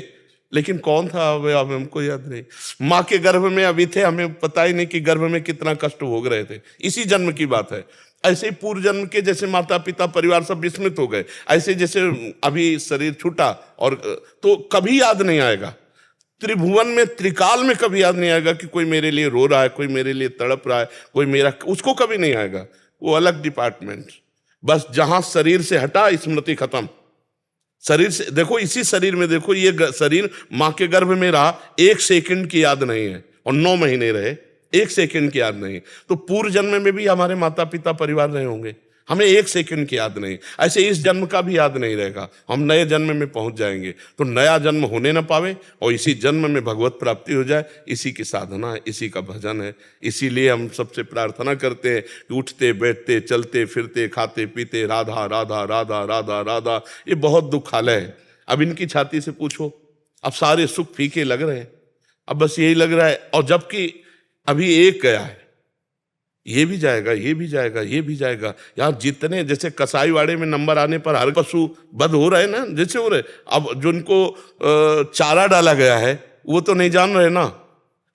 लेकिन कौन था अब हमको याद नहीं। माँ के गर्भ में अभी थे, हमें पता ही नहीं कि गर्भ में कितना कष्ट भोग रहे थे। इसी जन्म की बात है। ऐसे ही पूर्व जन्म के जैसे माता पिता परिवार सब विस्मृत हो गए, ऐसे जैसे अभी शरीर छूटा और तो कभी याद नहीं आएगा। त्रिभुवन में, त्रिकाल में कभी याद नहीं आएगा कि कोई मेरे लिए रो रहा है, कोई मेरे लिए तड़प रहा है, कोई मेरा, उसको कभी नहीं आएगा। वो अलग डिपार्टमेंट। बस जहां शरीर से हटा, स्मृति खत्म। शरीर से देखो, इसी शरीर में देखो, ये शरीर मां के गर्भ में रहा, 1 सेकंड की याद नहीं है, और 9 महीने रहे, 1 सेकंड की याद नहीं। तो पूर्व जन्म में भी हमारे माता पिता परिवार रहे होंगे, हमें 1 सेकंड की याद नहीं। ऐसे इस जन्म का भी याद नहीं रहेगा। हम नए जन्म में पहुंच जाएंगे। तो नया जन्म होने ना पावे और इसी जन्म में भगवत प्राप्ति हो जाए, इसी की साधना है, इसी का भजन है। इसीलिए हम सबसे प्रार्थना करते हैं कि उठते बैठते चलते फिरते खाते पीते राधा राधा राधा राधा राधा। ये बहुत दुखालय है। अब इनकी छाती से पूछो, अब सारे सुख फीके लग रहे हैं, अब बस यही लग रहा है। और जबकि अभी एक गया है, ये भी जाएगा, ये भी जाएगा, ये भी जाएगा। यार जितने, जैसे कसाई वाड़े में नंबर आने पर हर पशु बद हो रहे ना, जैसे हो रहे। अब जो उनको चारा डाला गया है वो तो नहीं जान रहे ना,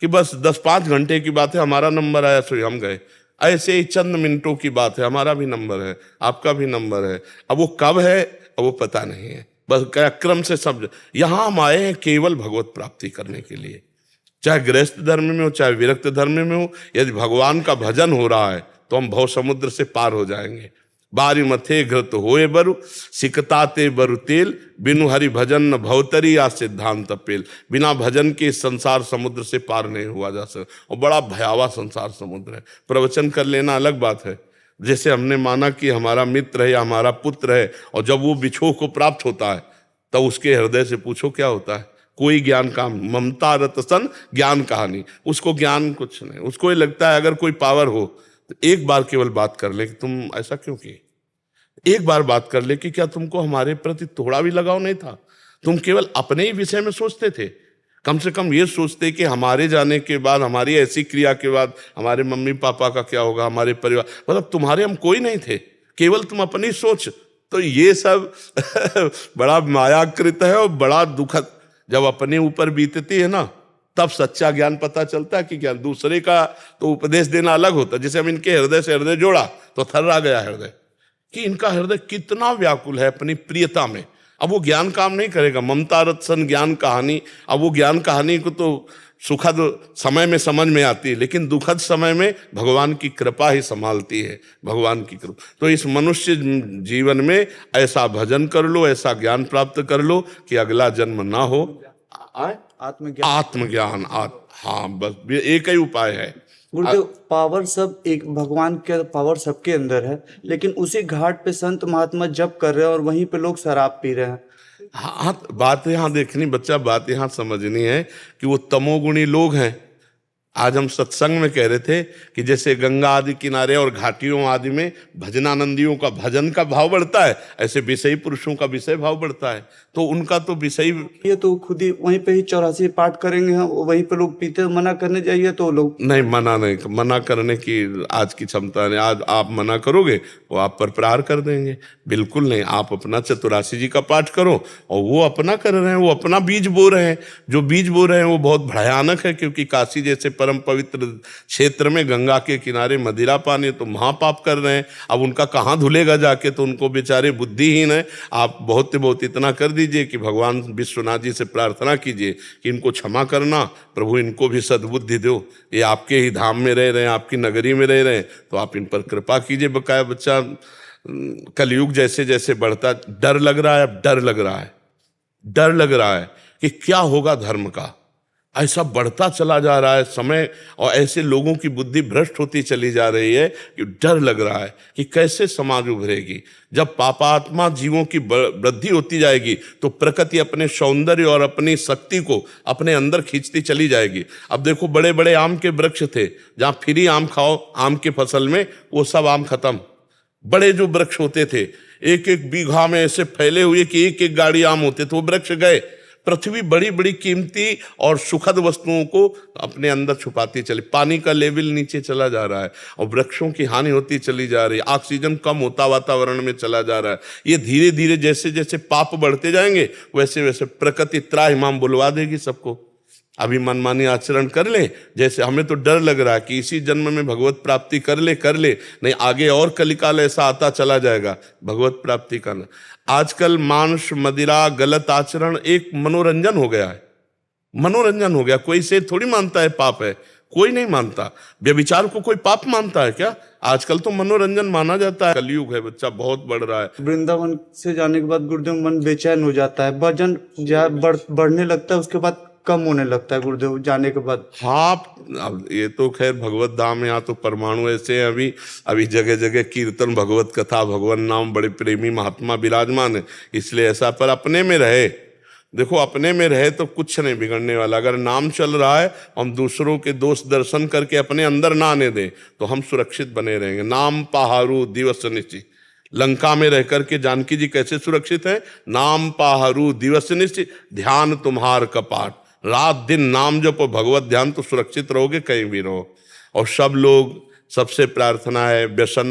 कि बस 10-5 घंटे की बात है, हमारा नंबर आया सो हम गए। ऐसे ही चंद मिनटों की बात है, हमारा भी नंबर है, आपका भी नंबर है। अब वो कब है अब वो पता नहीं है, बस क्या क्रम से सब। यहाँ हम आए हैं केवल भगवत प्राप्ति करने के लिए, चाहे गृहस्थ धर्म में हो चाहे विरक्त धर्म में हो। यदि भगवान का भजन हो रहा है तो हम भव समुद्र से पार हो जाएंगे। बारी मथे घृत होए बरु सिकताते बरु तेल, बिनु हरि भजन न भवतरी या सिद्धांत पेल। बिना भजन के इस संसार समुद्र से पार नहीं हुआ जा सकता, और बड़ा भयावह संसार समुद्र है। प्रवचन कर लेना अलग बात है, जैसे हमने माना कि हमारा मित्र है या हमारा पुत्र है, और जब वो बिछोह को प्राप्त होता है तब उसके हृदय से पूछो क्या होता है। कोई ज्ञान का ममता रत सन ज्ञान कहानी, उसको ज्ञान कुछ नहीं, उसको ये लगता है अगर कोई पावर हो तो एक बार केवल बात कर ले कि तुम ऐसा क्यों किए, एक बार बात कर ले कि क्या तुमको हमारे प्रति थोड़ा भी लगाव नहीं था, तुम केवल अपने ही विषय में सोचते थे। कम से कम ये सोचते कि हमारे जाने के बाद, हमारी ऐसी क्रिया के बाद हमारे मम्मी पापा का क्या होगा, हमारे परिवार, मतलब तुम्हारे हम कोई नहीं थे, केवल तुम अपनी सोच। तो ये सब बड़ा मायाकृत है और बड़ा दुखद। जब अपने ऊपर बीतती है ना तब सच्चा ज्ञान पता चलता है कि ज्ञान दूसरे का तो उपदेश देना अलग होता है। जैसे हम इनके हृदय से हृदय जोड़ा तो थर्रा गया हृदय कि इनका हृदय कितना व्याकुल है अपनी प्रियता में। अब वो ज्ञान काम नहीं करेगा, ममता रत्सन ज्ञान कहानी। अब वो ज्ञान कहानी को तो सुखद समय में समझ में आती है, लेकिन दुखद समय में भगवान की कृपा ही संभालती है, भगवान की कृपा। तो इस मनुष्य जीवन में ऐसा भजन कर लो, ऐसा ज्ञान प्राप्त कर लो कि अगला जन्म ना हो। आत्मज्ञान। हाँ, बस एक ही उपाय है। गुरुदेव, पावर सब एक, भगवान के पावर सबके अंदर है, लेकिन उसी घाट पे संत महात्मा जप कर रहे हैं और वहीं पे लोग शराब पी रहे हैं। हाँ, बात यहाँ देखनी बच्चा, बात यहाँ समझनी है कि वो तमोगुणी लोग हैं। आज हम सत्संग में कह रहे थे कि जैसे गंगा आदि किनारे और घाटियों आदि में भजनानंदियों का भजन का भाव बढ़ता है, ऐसे विषयी पुरुषों का विषय भाव बढ़ता है। तो उनका तो विषयी, ये तो खुद ही वहीं पे ही 84 पाठ करेंगे हम, वहीं पे लोग पीते, मना करने जाइए तो लोग नहीं, मना करने की आज की क्षमता नहीं। आज आप मना करोगे वो आप पर प्रहार कर देंगे। बिल्कुल नहीं, आप अपना 84 जी का पाठ करो और वो अपना कर रहे हैं, वो अपना बीज बो रहे हैं। जो बीज बो रहे हैं वो बहुत भयानक है, क्योंकि काशी जैसे परम पवित्र क्षेत्र में गंगा के किनारे मदिरा पानी तो महापाप कर रहे हैं। अब उनका कहाँ धुलेगा जाके, तो उनको बेचारे बुद्धिहीन है। आप बहुत बहुत इतना कर दीजिए कि भगवान विश्वनाथ जी से प्रार्थना कीजिए कि इनको क्षमा करना, प्रभु इनको भी सद्बुद्धि दो, ये आपके ही धाम में रह रहे हैं, आपकी नगरी में रह रहे हैं, तो आप इन पर कृपा कीजिए। बकाया बच्चा, कलयुग जैसे जैसे बढ़ता, डर लग रहा है, अब डर लग रहा है कि क्या होगा धर्म का। ऐसा बढ़ता चला जा रहा है समय, और ऐसे लोगों की बुद्धि भ्रष्ट होती चली जा रही है कि डर लग रहा है कि कैसे समाज उभरेगी। जब पापात्मा जीवों की वृद्धि होती जाएगी तो प्रकृति अपने सौंदर्य और अपनी शक्ति को अपने अंदर खींचती चली जाएगी। अब देखो, बड़े बड़े आम के वृक्ष थे, जहाँ फ्री आम खाओ आम के फसल में, वो सब आम खत्म। बड़े जो वृक्ष होते थे, एक एक बीघा में ऐसे फैले हुए कि एक एक गाड़ी आम होते थे, वो वृक्ष गए। पृथ्वी बड़ी बड़ी कीमती और सुखद वस्तुओं को अपने अंदर छुपाती चली। पानी का लेवल नीचे चला जा रहा है और वृक्षों की हानि होती चली जा रही है। ऑक्सीजन कम होता वातावरण में चला जा रहा है। ये धीरे धीरे जैसे जैसे पाप बढ़ते जाएंगे वैसे वैसे प्रकृति त्राहिमाम बुलवा देगी सबको। अभी मनमानी आचरण कर ले, जैसे हमें तो डर लग रहा है कि इसी जन्म में भगवत प्राप्ति कर ले, नहीं आगे और कलिकाल ऐसा आता चला जाएगा भगवत प्राप्ति करना। आजकल मांस मदिरा गलत आचरण एक मनोरंजन हो गया है, मनोरंजन हो गया। कोई से थोड़ी मानता है पाप है, कोई नहीं मानता। व्यभिचार को कोई पाप मानता है क्या? आजकल तो मनोरंजन माना जाता है। कलयुग है बच्चा, बहुत बढ़ रहा है। वृंदावन से जाने के बाद गुरुदेव मन बेचैन हो जाता है, वजन बढ़ने लगता है, उसके बाद कम होने लगता है गुरुदेव जाने के बाद। हाँ, अब ये तो खैर भगवत धाम, यहाँ तो परमाणु ऐसे हैं। अभी जगह जगह कीर्तन, भगवत कथा, भगवान नाम, बड़े प्रेमी महात्मा विराजमान है, इसलिए ऐसा। पर अपने में रहे, देखो अपने में रहे तो कुछ नहीं बिगड़ने वाला। अगर नाम चल रहा है, हम दूसरों के दोष दर्शन करके अपने अंदर ना आने दें तो हम सुरक्षित बने रहेंगे। नाम पहारू दिवस निश्चित, लंका में रह करके जानकी जी कैसे सुरक्षित हैं? नाम पहारू दिवस निश्चित, ध्यान तुम्हार कपाट, रात दिन नाम जपो भगवत ध्यान, तो सुरक्षित रहोगे कहीं भी रहो। और सब लोग, सबसे प्रार्थना है, व्यसन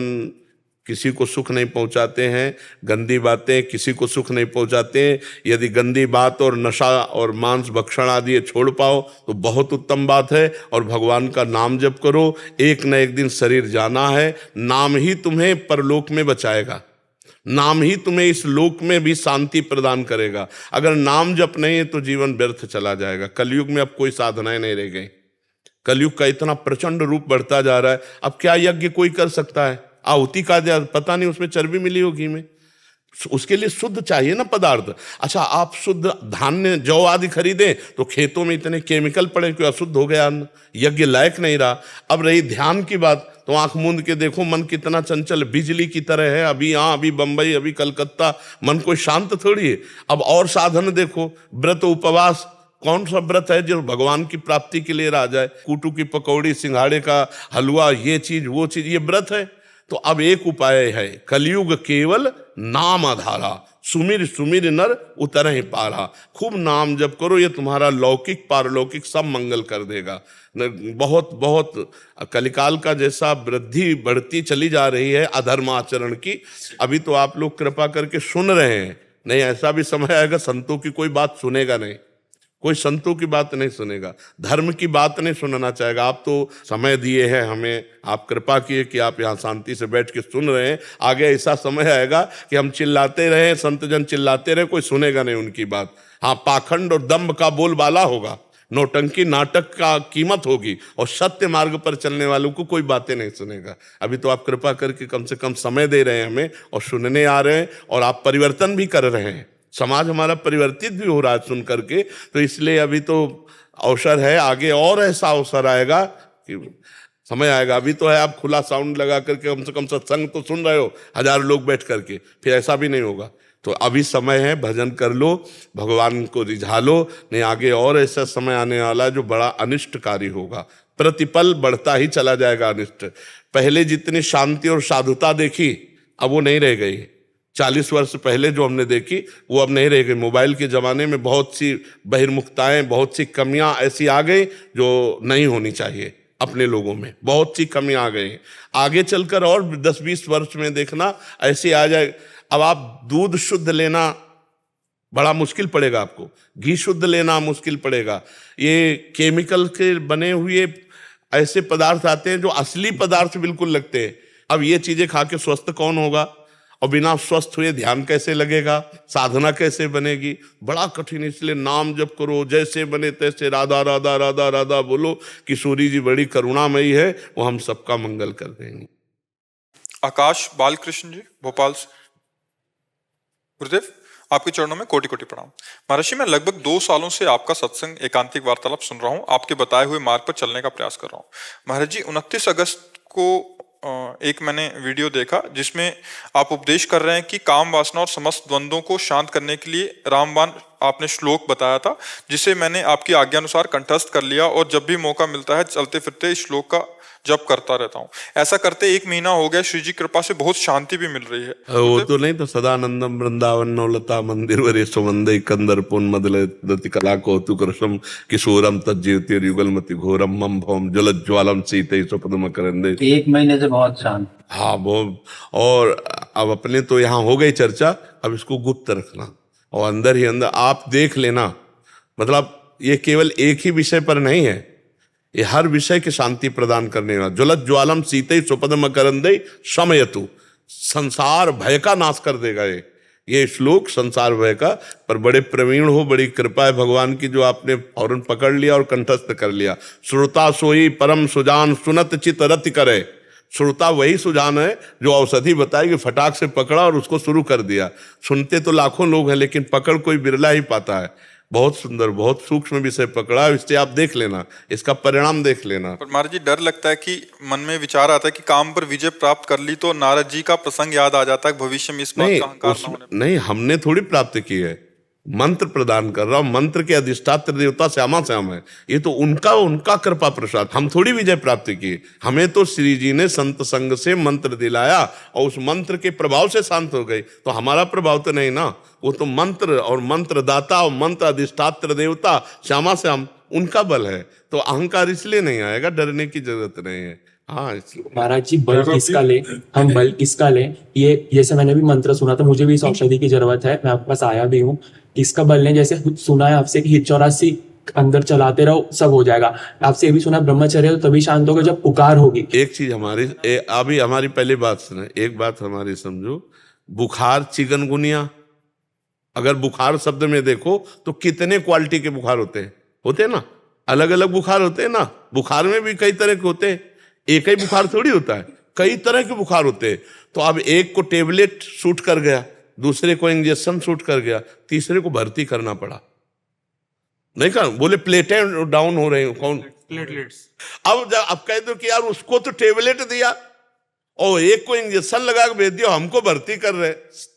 किसी को सुख नहीं पहुंचाते हैं। गंदी बातें किसी को सुख नहीं पहुंचाते हैं। यदि गंदी बात और नशा और मांस भक्षण आदि ये छोड़ पाओ तो बहुत उत्तम बात है। और भगवान का नाम जप करो, एक न एक दिन शरीर जाना है। नाम ही तुम्हें परलोक में बचाएगा, नाम ही तुम्हें इस लोक में भी शांति प्रदान करेगा। अगर नाम जप नहीं है तो जीवन व्यर्थ चला जाएगा। कलयुग में अब कोई साधनाएं नहीं रह गई। कलयुग का इतना प्रचंड रूप बढ़ता जा रहा है। अब क्या यज्ञ कोई कर सकता है? आहुति का पता नहीं उसमें चर्बी मिली होगी में, उसके लिए शुद्ध चाहिए ना पदार्थ। अच्छा, आप शुद्ध धान्य जौ आदि खरीदें तो खेतों में इतने केमिकल पड़े कि अशुद्ध हो गया अन्न, यज्ञ लायक नहीं रहा। अब रही ध्यान की बात, तो आंख मूंद के देखो, मन कितना चंचल बिजली की तरह है। अभी यहाँ, अभी बंबई, अभी कलकत्ता, मन कोई शांत थोड़ी है। अब और साधन देखो, व्रत उपवास, कौन सा व्रत है जो भगवान की प्राप्ति के लिए रह जाए? कूटू की पकौड़ी, सिंघाड़े का हलवा, ये चीज वो चीज, ये व्रत है। तो अब एक उपाय है, कलयुग केवल नाम आधारा, सुमिर सुमिर नर उतरहि पारा। खूब नाम जप करो, ये तुम्हारा लौकिक पारलौकिक सब मंगल कर देगा। बहुत बहुत कलिकाल का जैसा वृद्धि बढ़ती चली जा रही है अधर्म आचरण की, अभी तो आप लोग कृपा करके सुन रहे हैं। नहीं, ऐसा भी समय आएगा संतों की कोई बात सुनेगा नहीं, कोई संतों की बात नहीं सुनेगा, धर्म की बात नहीं सुनना चाहेगा। आप तो समय दिए हैं हमें, आप कृपा किए कि आप यहाँ शांति से बैठ के सुन रहे हैं। आगे ऐसा समय आएगा कि हम चिल्लाते रहे, संत जन चिल्लाते रहे, कोई सुनेगा नहीं उनकी बात। हाँ, पाखंड और दंभ का बोलबाला होगा, नौटंकी नाटक का कीमत होगी, और सत्य मार्ग पर चलने वालों को कोई बातें नहीं सुनेगा। अभी तो आप कृपा करके कम से कम समय दे रहे हैं हमें, और सुनने आ रहे हैं, और आप परिवर्तन भी कर रहे हैं। समाज हमारा परिवर्तित भी हो रहा है सुन करके। तो इसलिए अभी तो अवसर है, आगे और ऐसा अवसर आएगा कि समय आएगा। अभी तो है, आप खुला साउंड लगा करके कम से कम सत्संग तो सुन रहे हो, 1000 लोग बैठ करके, फिर ऐसा भी नहीं होगा। तो अभी समय है, भजन कर लो, भगवान को रिझा लो, नहीं आगे और ऐसा समय आने वाला है जो बड़ा अनिष्टकारी होगा। प्रतिपल बढ़ता ही चला जाएगा अनिष्ट। पहले जितनी शांति और साधुता देखी, अब वो नहीं रह गई। 40 वर्ष पहले जो हमने देखी वो अब नहीं रह गई। मोबाइल के ज़माने में बहुत सी बहिर्मुखताएं, बहुत सी कमियां ऐसी आ गई जो नहीं होनी चाहिए अपने लोगों में, बहुत सी कमियां आ गई। आगे चलकर और 10-20 वर्ष में देखना ऐसी आ जाए। अब आप दूध शुद्ध लेना बड़ा मुश्किल पड़ेगा, आपको घी शुद्ध लेना मुश्किल पड़ेगा। ये केमिकल के बने हुए ऐसे पदार्थ आते हैं जो असली पदार्थ बिल्कुल लगते हैं। अब ये चीज़ें खा के स्वस्थ कौन होगा? और बिना स्वस्थ हुए ध्यान कैसे लगेगा? साधना कैसे बनेगी? बड़ा कठिन। इसलिए नाम जप करो, जैसे बने तैसे राधा राधा राधा राधा बोलो। किशोरी जी बड़ी करुणामयी है, वो हम सबका मंगल कर देंगे। आकाश बालकृष्ण जी, भोपाल से। गुरुदेव, आपके चरणों में कोटि कोटि प्रणाम। महर्षि, मैं लगभग 2 सालों से आपका सत्संग एकांतिक वार्तालाप सुन रहा हूँ, आपके बताए हुए मार्ग पर चलने का प्रयास कर रहा हूँ। महाराज जी, 29 अगस्त को एक मैंने वीडियो देखा जिसमें आप उपदेश कर रहे हैं कि काम वासना और समस्त द्वंद्वों को शांत करने के लिए रामबाण आपने श्लोक बताया था, जिसे मैंने आपकी आज्ञा अनुसार कंठस्थ कर लिया, और जब भी मौका मिलता है चलते फिरते इस श्लोक का जप करता रहता हूँ। ऐसा करते 1 महीना हो गया, श्री जी कृपा से बहुत शांति भी मिल रही है। वो तो नहीं तो सदानंदम वृंदावन नवलता मंदिर वरे सुमंदे कंदर पुन मदल दति कला कौतुक रसम किशोरम तज्जीवति युगलमति घोरम मम भौम जलज्ज्वालम सीते सुपदम करंदे। 1 महीने से बहुत शांत। हाँ, वो। और अब अपने तो यहाँ हो गई चर्चा, अब इसको गुप्त रखना और अंदर ही अंदर आप देख लेना। मतलब ये केवल एक ही विषय पर नहीं है, ये हर विषय की शांति प्रदान करने वाला। ज्वलत ज्वालम सीते सुपदम करंदे शमयतु, संसार भय का नाश कर देगा ये श्लोक, संसार भय का। पर बड़े प्रवीण हो, बड़ी कृपा है भगवान की जो आपने फौरन पकड़ लिया और कंठस्थ कर लिया। श्रोता सोई परम सुजान सुनत चित रति करे। श्रोता वही सुजान है जो औषधि बताएगी, फटाक से पकड़ा और उसको शुरू कर दिया। सुनते तो लाखों लोग हैं, लेकिन पकड़ कोई बिरला ही पाता है। बहुत सुंदर, बहुत सूक्ष्म विषय पकड़ा, इससे आप देख लेना, इसका परिणाम देख लेना। पर महाराज जी, डर लगता है कि मन में विचार आता है कि काम पर विजय प्राप्त कर ली तो नारद जी का प्रसंग याद आ जाता है, भविष्य में इस बात का अहंकार न होने। नहीं, हमने थोड़ी प्राप्त की है, मंत्र प्रदान कर रहा हूं। मंत्र के अधिष्ठात्र देवता श्यामा श्याम है, ये तो उनका कृपा प्रसाद। हम थोड़ी विजय प्राप्त की, हमें तो श्री जी ने संत संग से मंत्र दिलाया और उस मंत्र के प्रभाव से शांत हो गई। तो हमारा प्रभाव तो नहीं ना, वो तो मंत्र और मंत्रदाता और मंत्र अधिष्ठात्र देवता श्यामा श्याम, उनका बल है। तो अहंकार इसलिए नहीं आएगा, डरने की जरूरत नहीं है। हाँ इसलिए महाराज जी बल किसका ले, हम बल किसका ले, ये जैसे मैंने भी मंत्र सुना था, मुझे भी इस औषधि की जरूरत है, मैं आपके पास आया भी हूँ। किसका बल लें, जैसे सुना है आपसे कि हित 84 अंदर चलाते रहो सब हो जाएगा, आपसे ये भी सुना ब्रह्मचर्य तो तभी शांत होगा जब पुकार होगी। एक चीज अभी हमारी पहली बात सुने, एक बात हमारी समझो, बुखार चिकनगुनिया, अगर बुखार शब्द में देखो तो कितने क्वालिटी के बुखार होते हैं ना, अलग अलग बुखार होते हैं ना, बुखार में भी कई तरह के होते हैं, एक ही बुखार थोड़ी होता है, कई तरह के बुखार होते हैं। तो अब एक को टेबलेट सूट कर गया, दूसरे को इंजेक्शन सूट कर गया, तीसरे को भर्ती करना पड़ा, नहीं कर बोले प्लेटें डाउन हो रहे हैं, कौन प्लेटलेट्स। अब कह दो कि यार उसको तो टेबलेट दिया और एक को इंजेक्शन लगा के भेज दिया, हमको भर्ती कर रहे।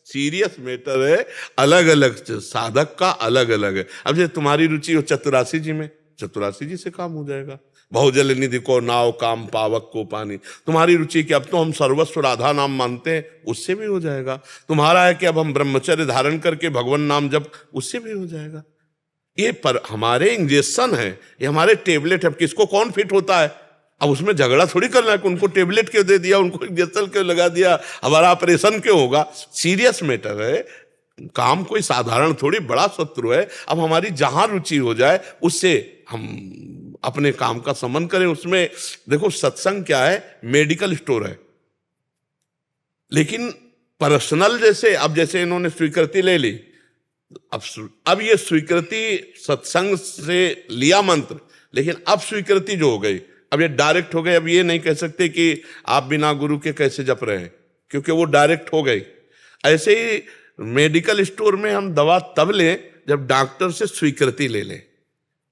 सीरियस मैटर है, अलग अलग साधक का अलग अलग है। अब जैसे तुम्हारी रुचि हो चतुरासी जी में, चतुरासी जी से काम हो जाएगा। बहुजल निधि को नाव काम पावक को पानी, तुम्हारी रुचि कि अब तो हम सर्वस्व राधा नाम मानते हैं, उससे भी हो जाएगा। तुम्हारा है कि अब हम ब्रह्मचर्य धारण करके भगवान नाम जप, उससे भी हो जाएगा। ये पर हमारे इंजेक्शन है, ये हमारे टेबलेट है, किसको कौन फिट होता है, अब उसमें झगड़ा थोड़ी करना है कि उनको टेबलेट क्यों दे दिया, उनको इंजेक्शन क्यों लगा दिया, हमारा ऑपरेशन क्यों होगा। सीरियस मैटर है, काम कोई साधारण थोड़ी, बड़ा शत्रु है। अब हमारी जहां रुचि हो जाए उससे हम अपने काम का समन करें। उसमें देखो सत्संग क्या है, मेडिकल स्टोर है, लेकिन पर्सनल जैसे इन्होंने स्वीकृति ले ली, अब ये स्वीकृति सत्संग से लिया मंत्र, लेकिन अब स्वीकृति जो हो गई, अब ये डायरेक्ट हो गए। अब ये नहीं कह सकते कि आप बिना गुरु के कैसे जप रहे हैं, क्योंकि वो डायरेक्ट हो गई। ऐसे ही मेडिकल स्टोर में हम दवा तब लें जब डॉक्टर से स्वीकृति ले लें।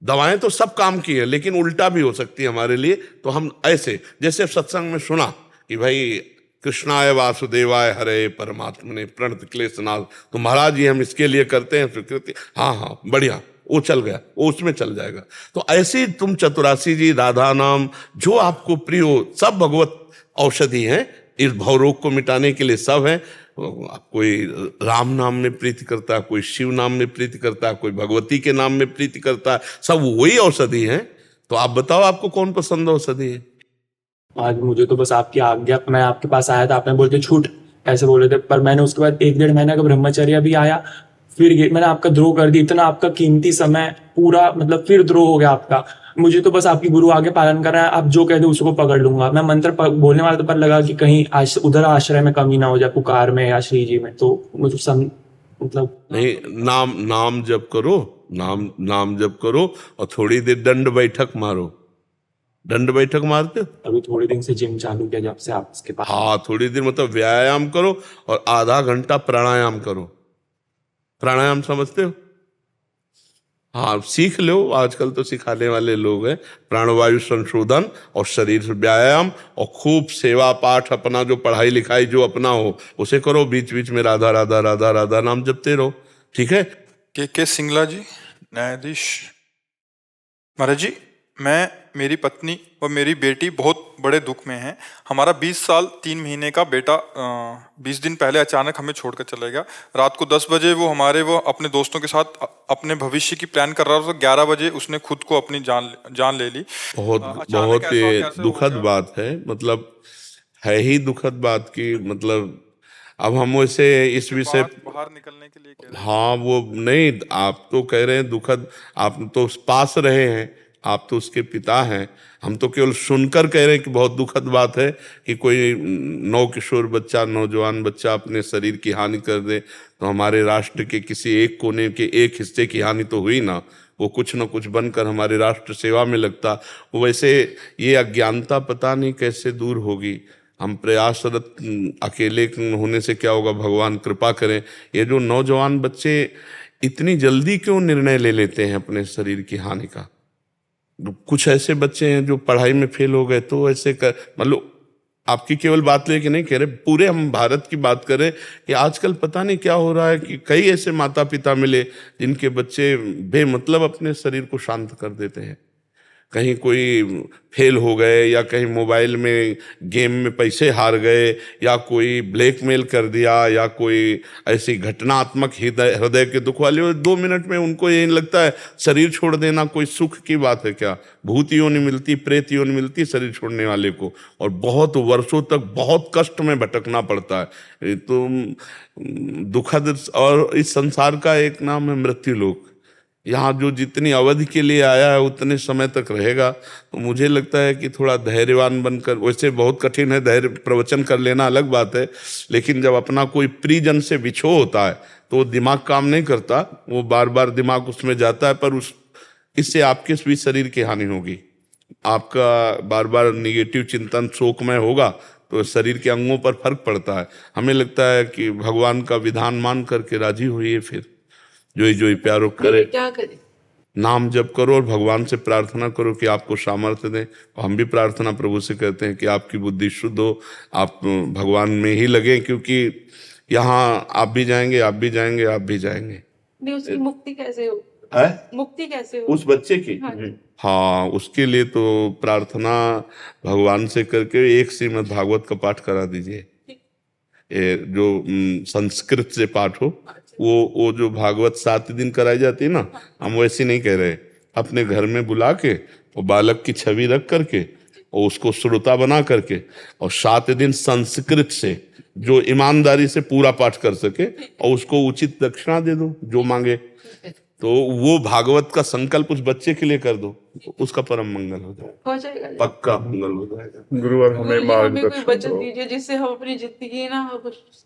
दवाएं तो सब काम की है, लेकिन उल्टा भी हो सकती है हमारे लिए। तो हम ऐसे जैसे सत्संग में सुना कि भाई कृष्णाय वासुदेवाय हरे परमात्मने प्रणत क्लेशनाथ, तो महाराज ये हम इसके लिए करते हैं स्वीकृति, हाँ बढ़िया, वो चल गया, वो उसमें चल जाएगा। तो ऐसे ही तुम चतुरासी जी, राधा नाम, जो आपको प्रिय हो, सब भगवत औषधि हैं इस भवरोग को मिटाने के लिए, सब हैं। कोई राम नाम में प्रीति करता है, कोई शिव नाम में प्रीति करता है, कोई भगवती के नाम में प्रीति करता है, सब वही औषधि हैं। तो आप बताओ आपको कौन पसंद औषधि है। आज मुझे तो बस आपकी आज्ञा, मैं आपके पास आया था, आपने बोलते छूट ऐसे बोले थे, पर मैंने उसके बाद 1-1.5 महीना का ब्रह्मचर्य भी आया, फिर मैंने आपका द्रोह कर दिया, इतना आपका कीमती समय पूरा मतलब फिर द्रोह हो गया आपका। मुझे तो बस आपकी गुरु आगे पालन करना है, आप जो कह दो उसको पकड़ लूंगा। मैं मंत्र बोलने वाला तो पर लगा कि कहीं उधर आश्रय में कमी ना हो जाए, पुकार में या श्री जी में, तो मुझे मतलब नहीं, नाम जप करो, नाम जप करो और थोड़ी देर दंड बैठक मारो। दंड बैठक मारते हो? अभी थोड़े दिन से जिम चालू किया जब से आप इसके पास। हाँ, थोड़ी देर मतलब व्यायाम करो और आधा घंटा प्राणायाम करो। प्राणायाम समझते हो? हाँ, सीख लो, आजकल तो सिखाने वाले लोग हैं। प्राणवायु संशोधन और शरीर व्यायाम और खूब सेवा पाठ, अपना जो पढ़ाई लिखाई जो अपना हो उसे करो, बीच बीच में राधा राधा राधा राधा नाम जपते रहो, ठीक है। के सिंगला जी, न्यायाधीश। महाराज जी, मेरी पत्नी और मेरी बेटी बहुत बड़े दुख में हैं। हमारा 20 साल 3 महीने का बेटा 20 दिन पहले अचानक हमें छोड़कर चला गया। रात को 10 बजे वो अपने दोस्तों के साथ अपने भविष्य की प्लान कर रहा था, 11 बजे उसने खुद को अपनी जान ले ली। बहुत दुखद बात है, मतलब है ही दुखद बात की, मतलब अब हम वैसे इस विषय बाहर निकलने के लिए कह रहे हैं। हाँ, वो नहीं, आप तो कह रहे हैं दुखद, आप तो पास रहे हैं, आप तो उसके पिता हैं। हम तो केवल सुनकर कह रहे हैं कि बहुत दुखद बात है कि कोई नौकिशोर बच्चा, नौजवान बच्चा अपने शरीर की हानि कर दे। तो हमारे राष्ट्र के किसी एक कोने के एक हिस्से की हानि तो हुई ना, वो कुछ न कुछ बनकर हमारे राष्ट्र सेवा में लगता। वैसे ये अज्ञानता पता नहीं कैसे दूर होगी। हम प्रयासरत, अकेले होने से क्या होगा, भगवान कृपा करें। ये जो नौजवान बच्चे इतनी जल्दी क्यों निर्णय ले लेते हैं अपने शरीर की हानि का। कुछ ऐसे बच्चे हैं जो पढ़ाई में फेल हो गए, तो ऐसे कर, मतलब आपकी केवल बात लेके नहीं कह रहे, पूरे हम भारत की बात करें कि आजकल पता नहीं क्या हो रहा है कि कई ऐसे माता पिता मिले जिनके बच्चे बेमतलब अपने शरीर को शांत कर देते हैं। कहीं कोई फेल हो गए या कहीं मोबाइल में गेम में पैसे हार गए या कोई ब्लैकमेल कर दिया या कोई ऐसी घटनात्मक हृदय के दुख वाले, 2 मिनट में उनको यही लगता है शरीर छोड़ देना कोई सुख की बात है क्या। भूत योनि मिलती, प्रेत योनि मिलती शरीर छोड़ने वाले को, और बहुत वर्षों तक बहुत कष्ट में भटकना पड़ता है। तो दुखद, और इस संसार का एक नाम है मृत्यु लोक। यहाँ जो जितनी अवधि के लिए आया है उतने समय तक रहेगा। तो मुझे लगता है कि थोड़ा धैर्यवान बनकर, वैसे बहुत कठिन है धैर्य प्रवचन कर लेना अलग बात है, लेकिन जब अपना कोई प्रियजन से विछोह होता है तो वो दिमाग काम नहीं करता, वो बार बार दिमाग उसमें जाता है, पर इससे आपके भी शरीर की हानि होगी। आपका बार बार निगेटिव चिंतन शोकमय होगा तो शरीर के अंगों पर फर्क पड़ता है। हमें लगता है कि भगवान का विधान मान करके राजी होइए, फिर जो प्यारो करे, क्या करें? नाम जप करो और भगवान से प्रार्थना करो कि आपको सामर्थ्य दें। हम भी प्रार्थना प्रभु से करते हैं कि आपकी बुद्धि शुद्ध हो, आप भगवान में ही लगे, क्योंकि यहाँ आप भी जाएंगे, आप भी जाएंगे, आप भी जाएंगे। नहीं, उसकी मुक्ति कैसे हो? है मुक्ति कैसे हो? उस बच्चे की? हाँ, उसके लिए तो प्रार्थना भगवान से करके एक श्रीमद् भागवत का पाठ करा दीजिए, जो संस्कृत से पाठ हो। वो जो भागवत 7 दिन कराई जाती है ना, हम वैसे नहीं कह रहे। अपने घर में बुला के और बालक की छवि रख करके और उसको श्रोता बना करके और 7 दिन संस्कृत से जो ईमानदारी से पूरा पाठ कर सके और उसको उचित दक्षिणा दे दो जो मांगे। तो वो भागवत का संकल्प उस बच्चे के लिए कर दो, उसका परम मंगल हो जाएगा, पक्का मंगल हो जाएगा। गुरुवर हमें मार्गदर्शन वचन दो, दीजिए जिससे हम अपनी जिंदगी ना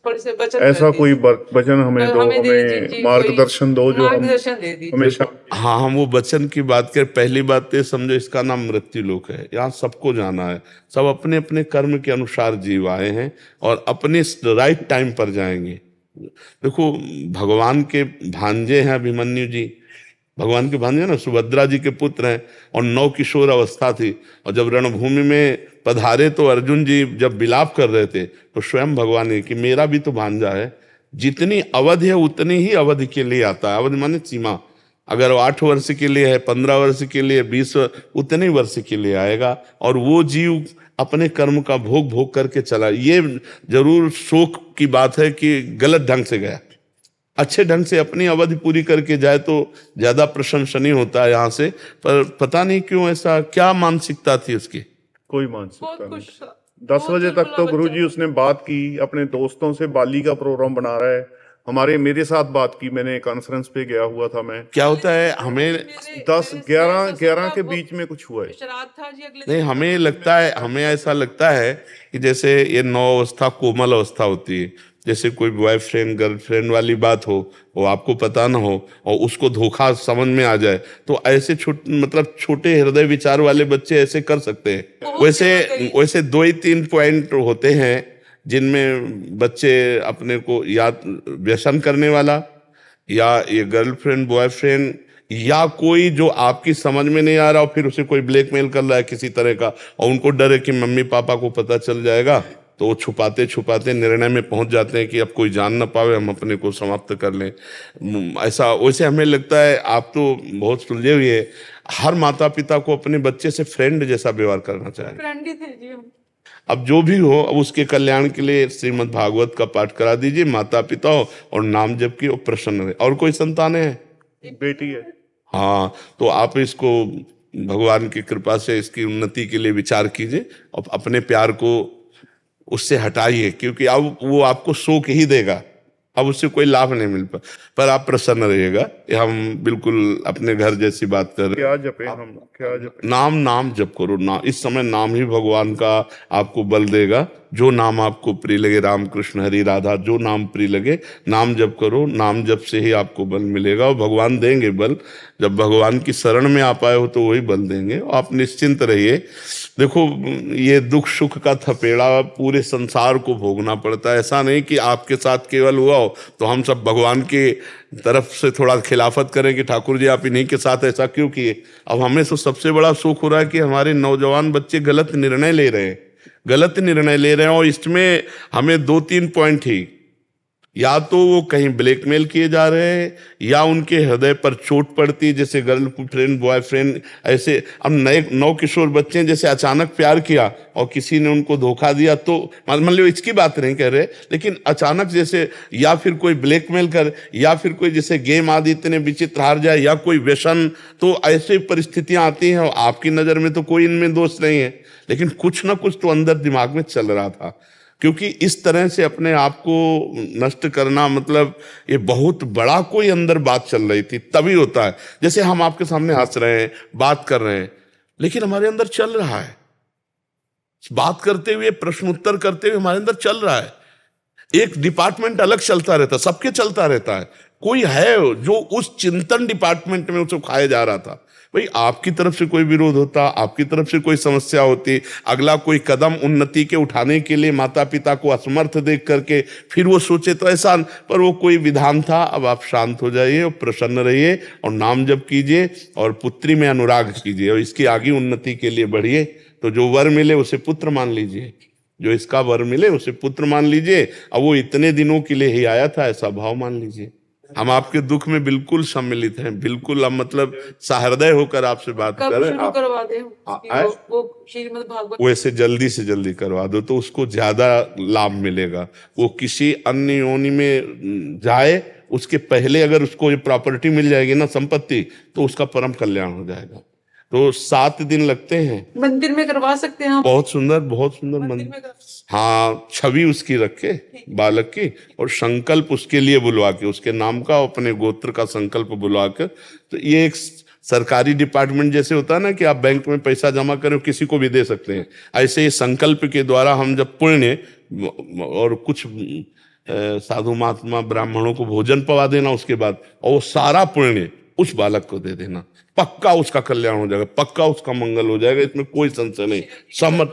थोड़े से बचत ऐसा कोई वचन हमें दो, हमें मार्गदर्शन दो जो हम मार्गदर्शन दे दीजिए। हमेशा। हाँ, हम वो वचन की बात करें। पहली बात तो समझो, इसका नाम मृत्यु लोक है। यहाँ सबको जाना है, सब अपने अपने कर्म के अनुसार जीव आए हैं और अपने राइट टाइम पर जाएंगे। देखो, भगवान के भांजे हैं अभिमन्यु जी, भगवान के भांजे ना, सुभद्रा जी के पुत्र हैं, और 9 किशोर अवस्था थी। और जब रणभूमि में पधारे तो अर्जुन जी जब विलाप कर रहे थे तो स्वयं भगवान ने कि मेरा भी तो भांजा है, जितनी अवधि है उतनी ही अवधि के लिए आता है। अवधि माने सीमा, अगर वो 8 वर्ष के लिए है, 15 वर्ष के लिए, 20 उतने वर्ष के लिए आएगा, और वो जीव अपने कर्म का भोग करके चला। ये जरूर शोक की बात है कि गलत ढंग से गया, अच्छे ढंग से अपनी अवधि पूरी करके जाए तो ज्यादा प्रशंसनीय होता है यहाँ से। पर पता नहीं क्यों ऐसा, क्या मानसिकता थी उसकी। कोई मानसिकता नहीं। 10 बजे तक तो गुरुजी उसने बात की, अपने दोस्तों से बाली का प्रोग्राम बना रहा है, मेरे साथ बात की, मैंने कॉन्फ्रेंस पे गया हुआ था मैं। क्या होता है, हमें 10-11 के बीच में कुछ हुआ है। नहीं, हमें लगता है, हमें ऐसा लगता है कि जैसे ये 9 अवस्था कोमल अवस्था होती है, जैसे कोई बॉयफ्रेंड गर्लफ्रेंड वाली बात हो, वो आपको पता ना हो और उसको धोखा समझ में आ जाए, तो ऐसे छोटे हृदय विचार वाले बच्चे ऐसे कर सकते हैं। वैसे 2 ही 3 पॉइंट होते हैं जिनमें बच्चे अपने को, या व्यसन करने वाला, या ये गर्लफ्रेंड बॉयफ्रेंड, या कोई जो आपकी समझ में नहीं आ रहा और फिर उसे कोई ब्लैकमेल कर रहा है किसी तरह का, और उनको डर है कि मम्मी पापा को पता चल जाएगा, तो वो छुपाते छुपाते निर्णय में पहुंच जाते हैं कि अब कोई जान ना पावे, हम अपने को समाप्त कर लें। ऐसा, वैसे हमें लगता है आप तो बहुत सुलझे हुए हैं। हर माता पिता को अपने बच्चे से फ्रेंड जैसा व्यवहार करना चाहिए। फ्रेंड ही थे जी हम। अब जो भी हो, अब उसके कल्याण के लिए श्रीमद् भागवत का पाठ करा दीजिए, माता पिता हो और नाम जप की प्रसन्न रहे। और कोई संतान है? बेटी है। हाँ, तो आप इसको भगवान की कृपा से इसकी उन्नति के लिए विचार कीजिए और अपने प्यार को उससे हटाइए, क्योंकि अब वो आपको शोक ही देगा, अब उससे कोई लाभ नहीं मिल पा। पर आप प्रसन्न रहिएगा, हम बिल्कुल अपने घर जैसी बात कर रहे हैं। क्या जपे हम, क्या जपे? नाम जप करो ना, इस समय नाम ही भगवान का आपको बल देगा। जो नाम आपको प्रिय लगे, राम कृष्ण हरि राधा, जो नाम प्रिय लगे नाम जप करो। नाम जप से ही आपको बल मिलेगा और भगवान देंगे बल। जब भगवान की शरण में आप आए हो तो वही बल देंगे। आप निश्चिंत रहिए। देखो, ये दुख सुख का थपेड़ा पूरे संसार को भोगना पड़ता है। ऐसा नहीं कि आपके साथ केवल हुआ हो तो हम सब भगवान के तरफ से थोड़ा खिलाफत करें कि ठाकुर जी आप इन्हीं के साथ ऐसा क्यों किए। अब हमें तो सबसे बड़ा सुख हो रहा है कि हमारे नौजवान बच्चे गलत निर्णय ले रहे हैं, और इसमें हमें 2-3 पॉइंट ही या तो वो कहीं ब्लैकमेल किए जा रहे हैं या उनके हृदय पर चोट पड़ती है, जैसे गर्लफ्रेंड बॉयफ्रेंड ऐसे। अब नए नौकिशोर बच्चे हैं, जैसे अचानक प्यार किया और किसी ने उनको धोखा दिया, तो मान लो इसकी बात नहीं कर रहे, लेकिन अचानक जैसे या फिर कोई ब्लैकमेल कर या फिर कोई जैसे गेम आदि इतने विचित्र हार जाए या कोई व्यसन, तो ऐसी परिस्थितियां आती हैं। आपकी नज़र में तो कोई इनमें दोष नहीं है, लेकिन कुछ ना कुछ तो अंदर दिमाग में चल रहा था, क्योंकि इस तरह से अपने आप को नष्ट करना मतलब ये बहुत बड़ा कोई अंदर बात चल रही थी। तभी होता है जैसे हम आपके सामने हंस रहे हैं, बात कर रहे हैं, लेकिन हमारे अंदर चल रहा है, बात करते हुए प्रश्न उत्तर करते हुए हमारे अंदर चल रहा है। एक डिपार्टमेंट अलग चलता रहता, सबके चलता रहता है, कोई है जो उस चिंतन डिपार्टमेंट में उसको खाया जा रहा था। भाई आपकी तरफ से कोई विरोध होता, आपकी तरफ से कोई समस्या होती, अगला कोई कदम उन्नति के उठाने के लिए माता पिता को असमर्थ देख करके फिर वो सोचे तो ऐसा, पर वो कोई विधान था। अब आप शांत हो जाइए और प्रसन्न रहिए और नाम जप कीजिए और पुत्री में अनुराग कीजिए और इसकी आगे उन्नति के लिए बढ़िए। तो जो वर मिले उसे पुत्र मान लीजिए, जो इसका वर मिले उसे पुत्र मान लीजिए। अब वो इतने दिनों के लिए ही आया था, ऐसा भाव मान लीजिए। हम आपके दुख में बिल्कुल सम्मिलित हैं, बिल्कुल हम मतलब सहृदय होकर आपसे बात कर रहे हैं। करवा दे वो श्रीमद् भागवत वैसे जल्दी से जल्दी करवा दो तो उसको ज्यादा लाभ मिलेगा। वो किसी अन्य योनि में जाए, उसके पहले अगर उसको ये प्रॉपर्टी मिल जाएगी ना, संपत्ति, तो उसका परम कल्याण हो जाएगा। तो 7 दिन लगते हैं। मंदिर में करवा सकते हैं आप? बहुत सुंदर मंदिर। हाँ, छवि उसकी रखे बालक की और संकल्प उसके लिए बुलवा के, उसके नाम का अपने गोत्र का संकल्प बुलवा कर। तो ये एक सरकारी डिपार्टमेंट जैसे होता है ना कि आप बैंक में पैसा जमा करें किसी को भी दे सकते हैं, ऐसे ही संकल्प के द्वारा हम जब पुण्य और कुछ साधु महात्मा ब्राह्मणों को भोजन पवा देना उसके बाद, और वो सारा पुण्य उस बालक को दे देना, पक्का उसका कल्याण हो जाएगा, पक्का उसका मंगल हो जाएगा, इसमें कोई संशय नहीं। समझ?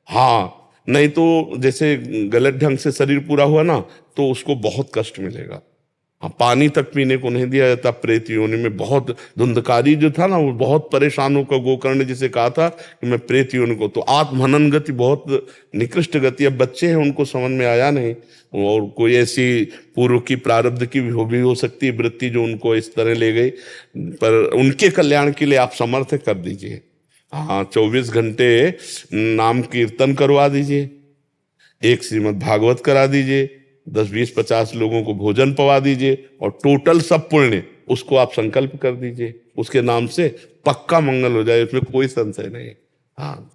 हाँ, नहीं तो जैसे गलत ढंग से शरीर पूरा हुआ ना तो उसको बहुत कष्ट मिलेगा। हाँ, पानी तक पीने को नहीं दिया जाता प्रेत योनि में। बहुत धुंधकारी जो था ना, वो बहुत परेशान होकर गोकर्ण ने जिसे कहा था कि मैं प्रेत योनि को, तो आत्महनन गति बहुत निकृष्ट गति। अब बच्चे हैं, उनको समझ में आया नहीं, और कोई ऐसी पूर्व की प्रारब्ध की भी हो सकती है वृत्ति जो उनको इस तरह ले गई, पर उनके कल्याण के लिए आप समर्थ कर दीजिए। हाँ, 24 घंटे नाम कीर्तन करवा दीजिए, एक श्रीमद् भागवत करा दीजिए, 10, 20, 50 लोगों को भोजन पवा दीजिए और टोटल सब पुण्य उसको आप संकल्प कर दीजिए उसके नाम से, पक्का मंगल हो जाए, उसमें कोई संशय नहीं। हाँ।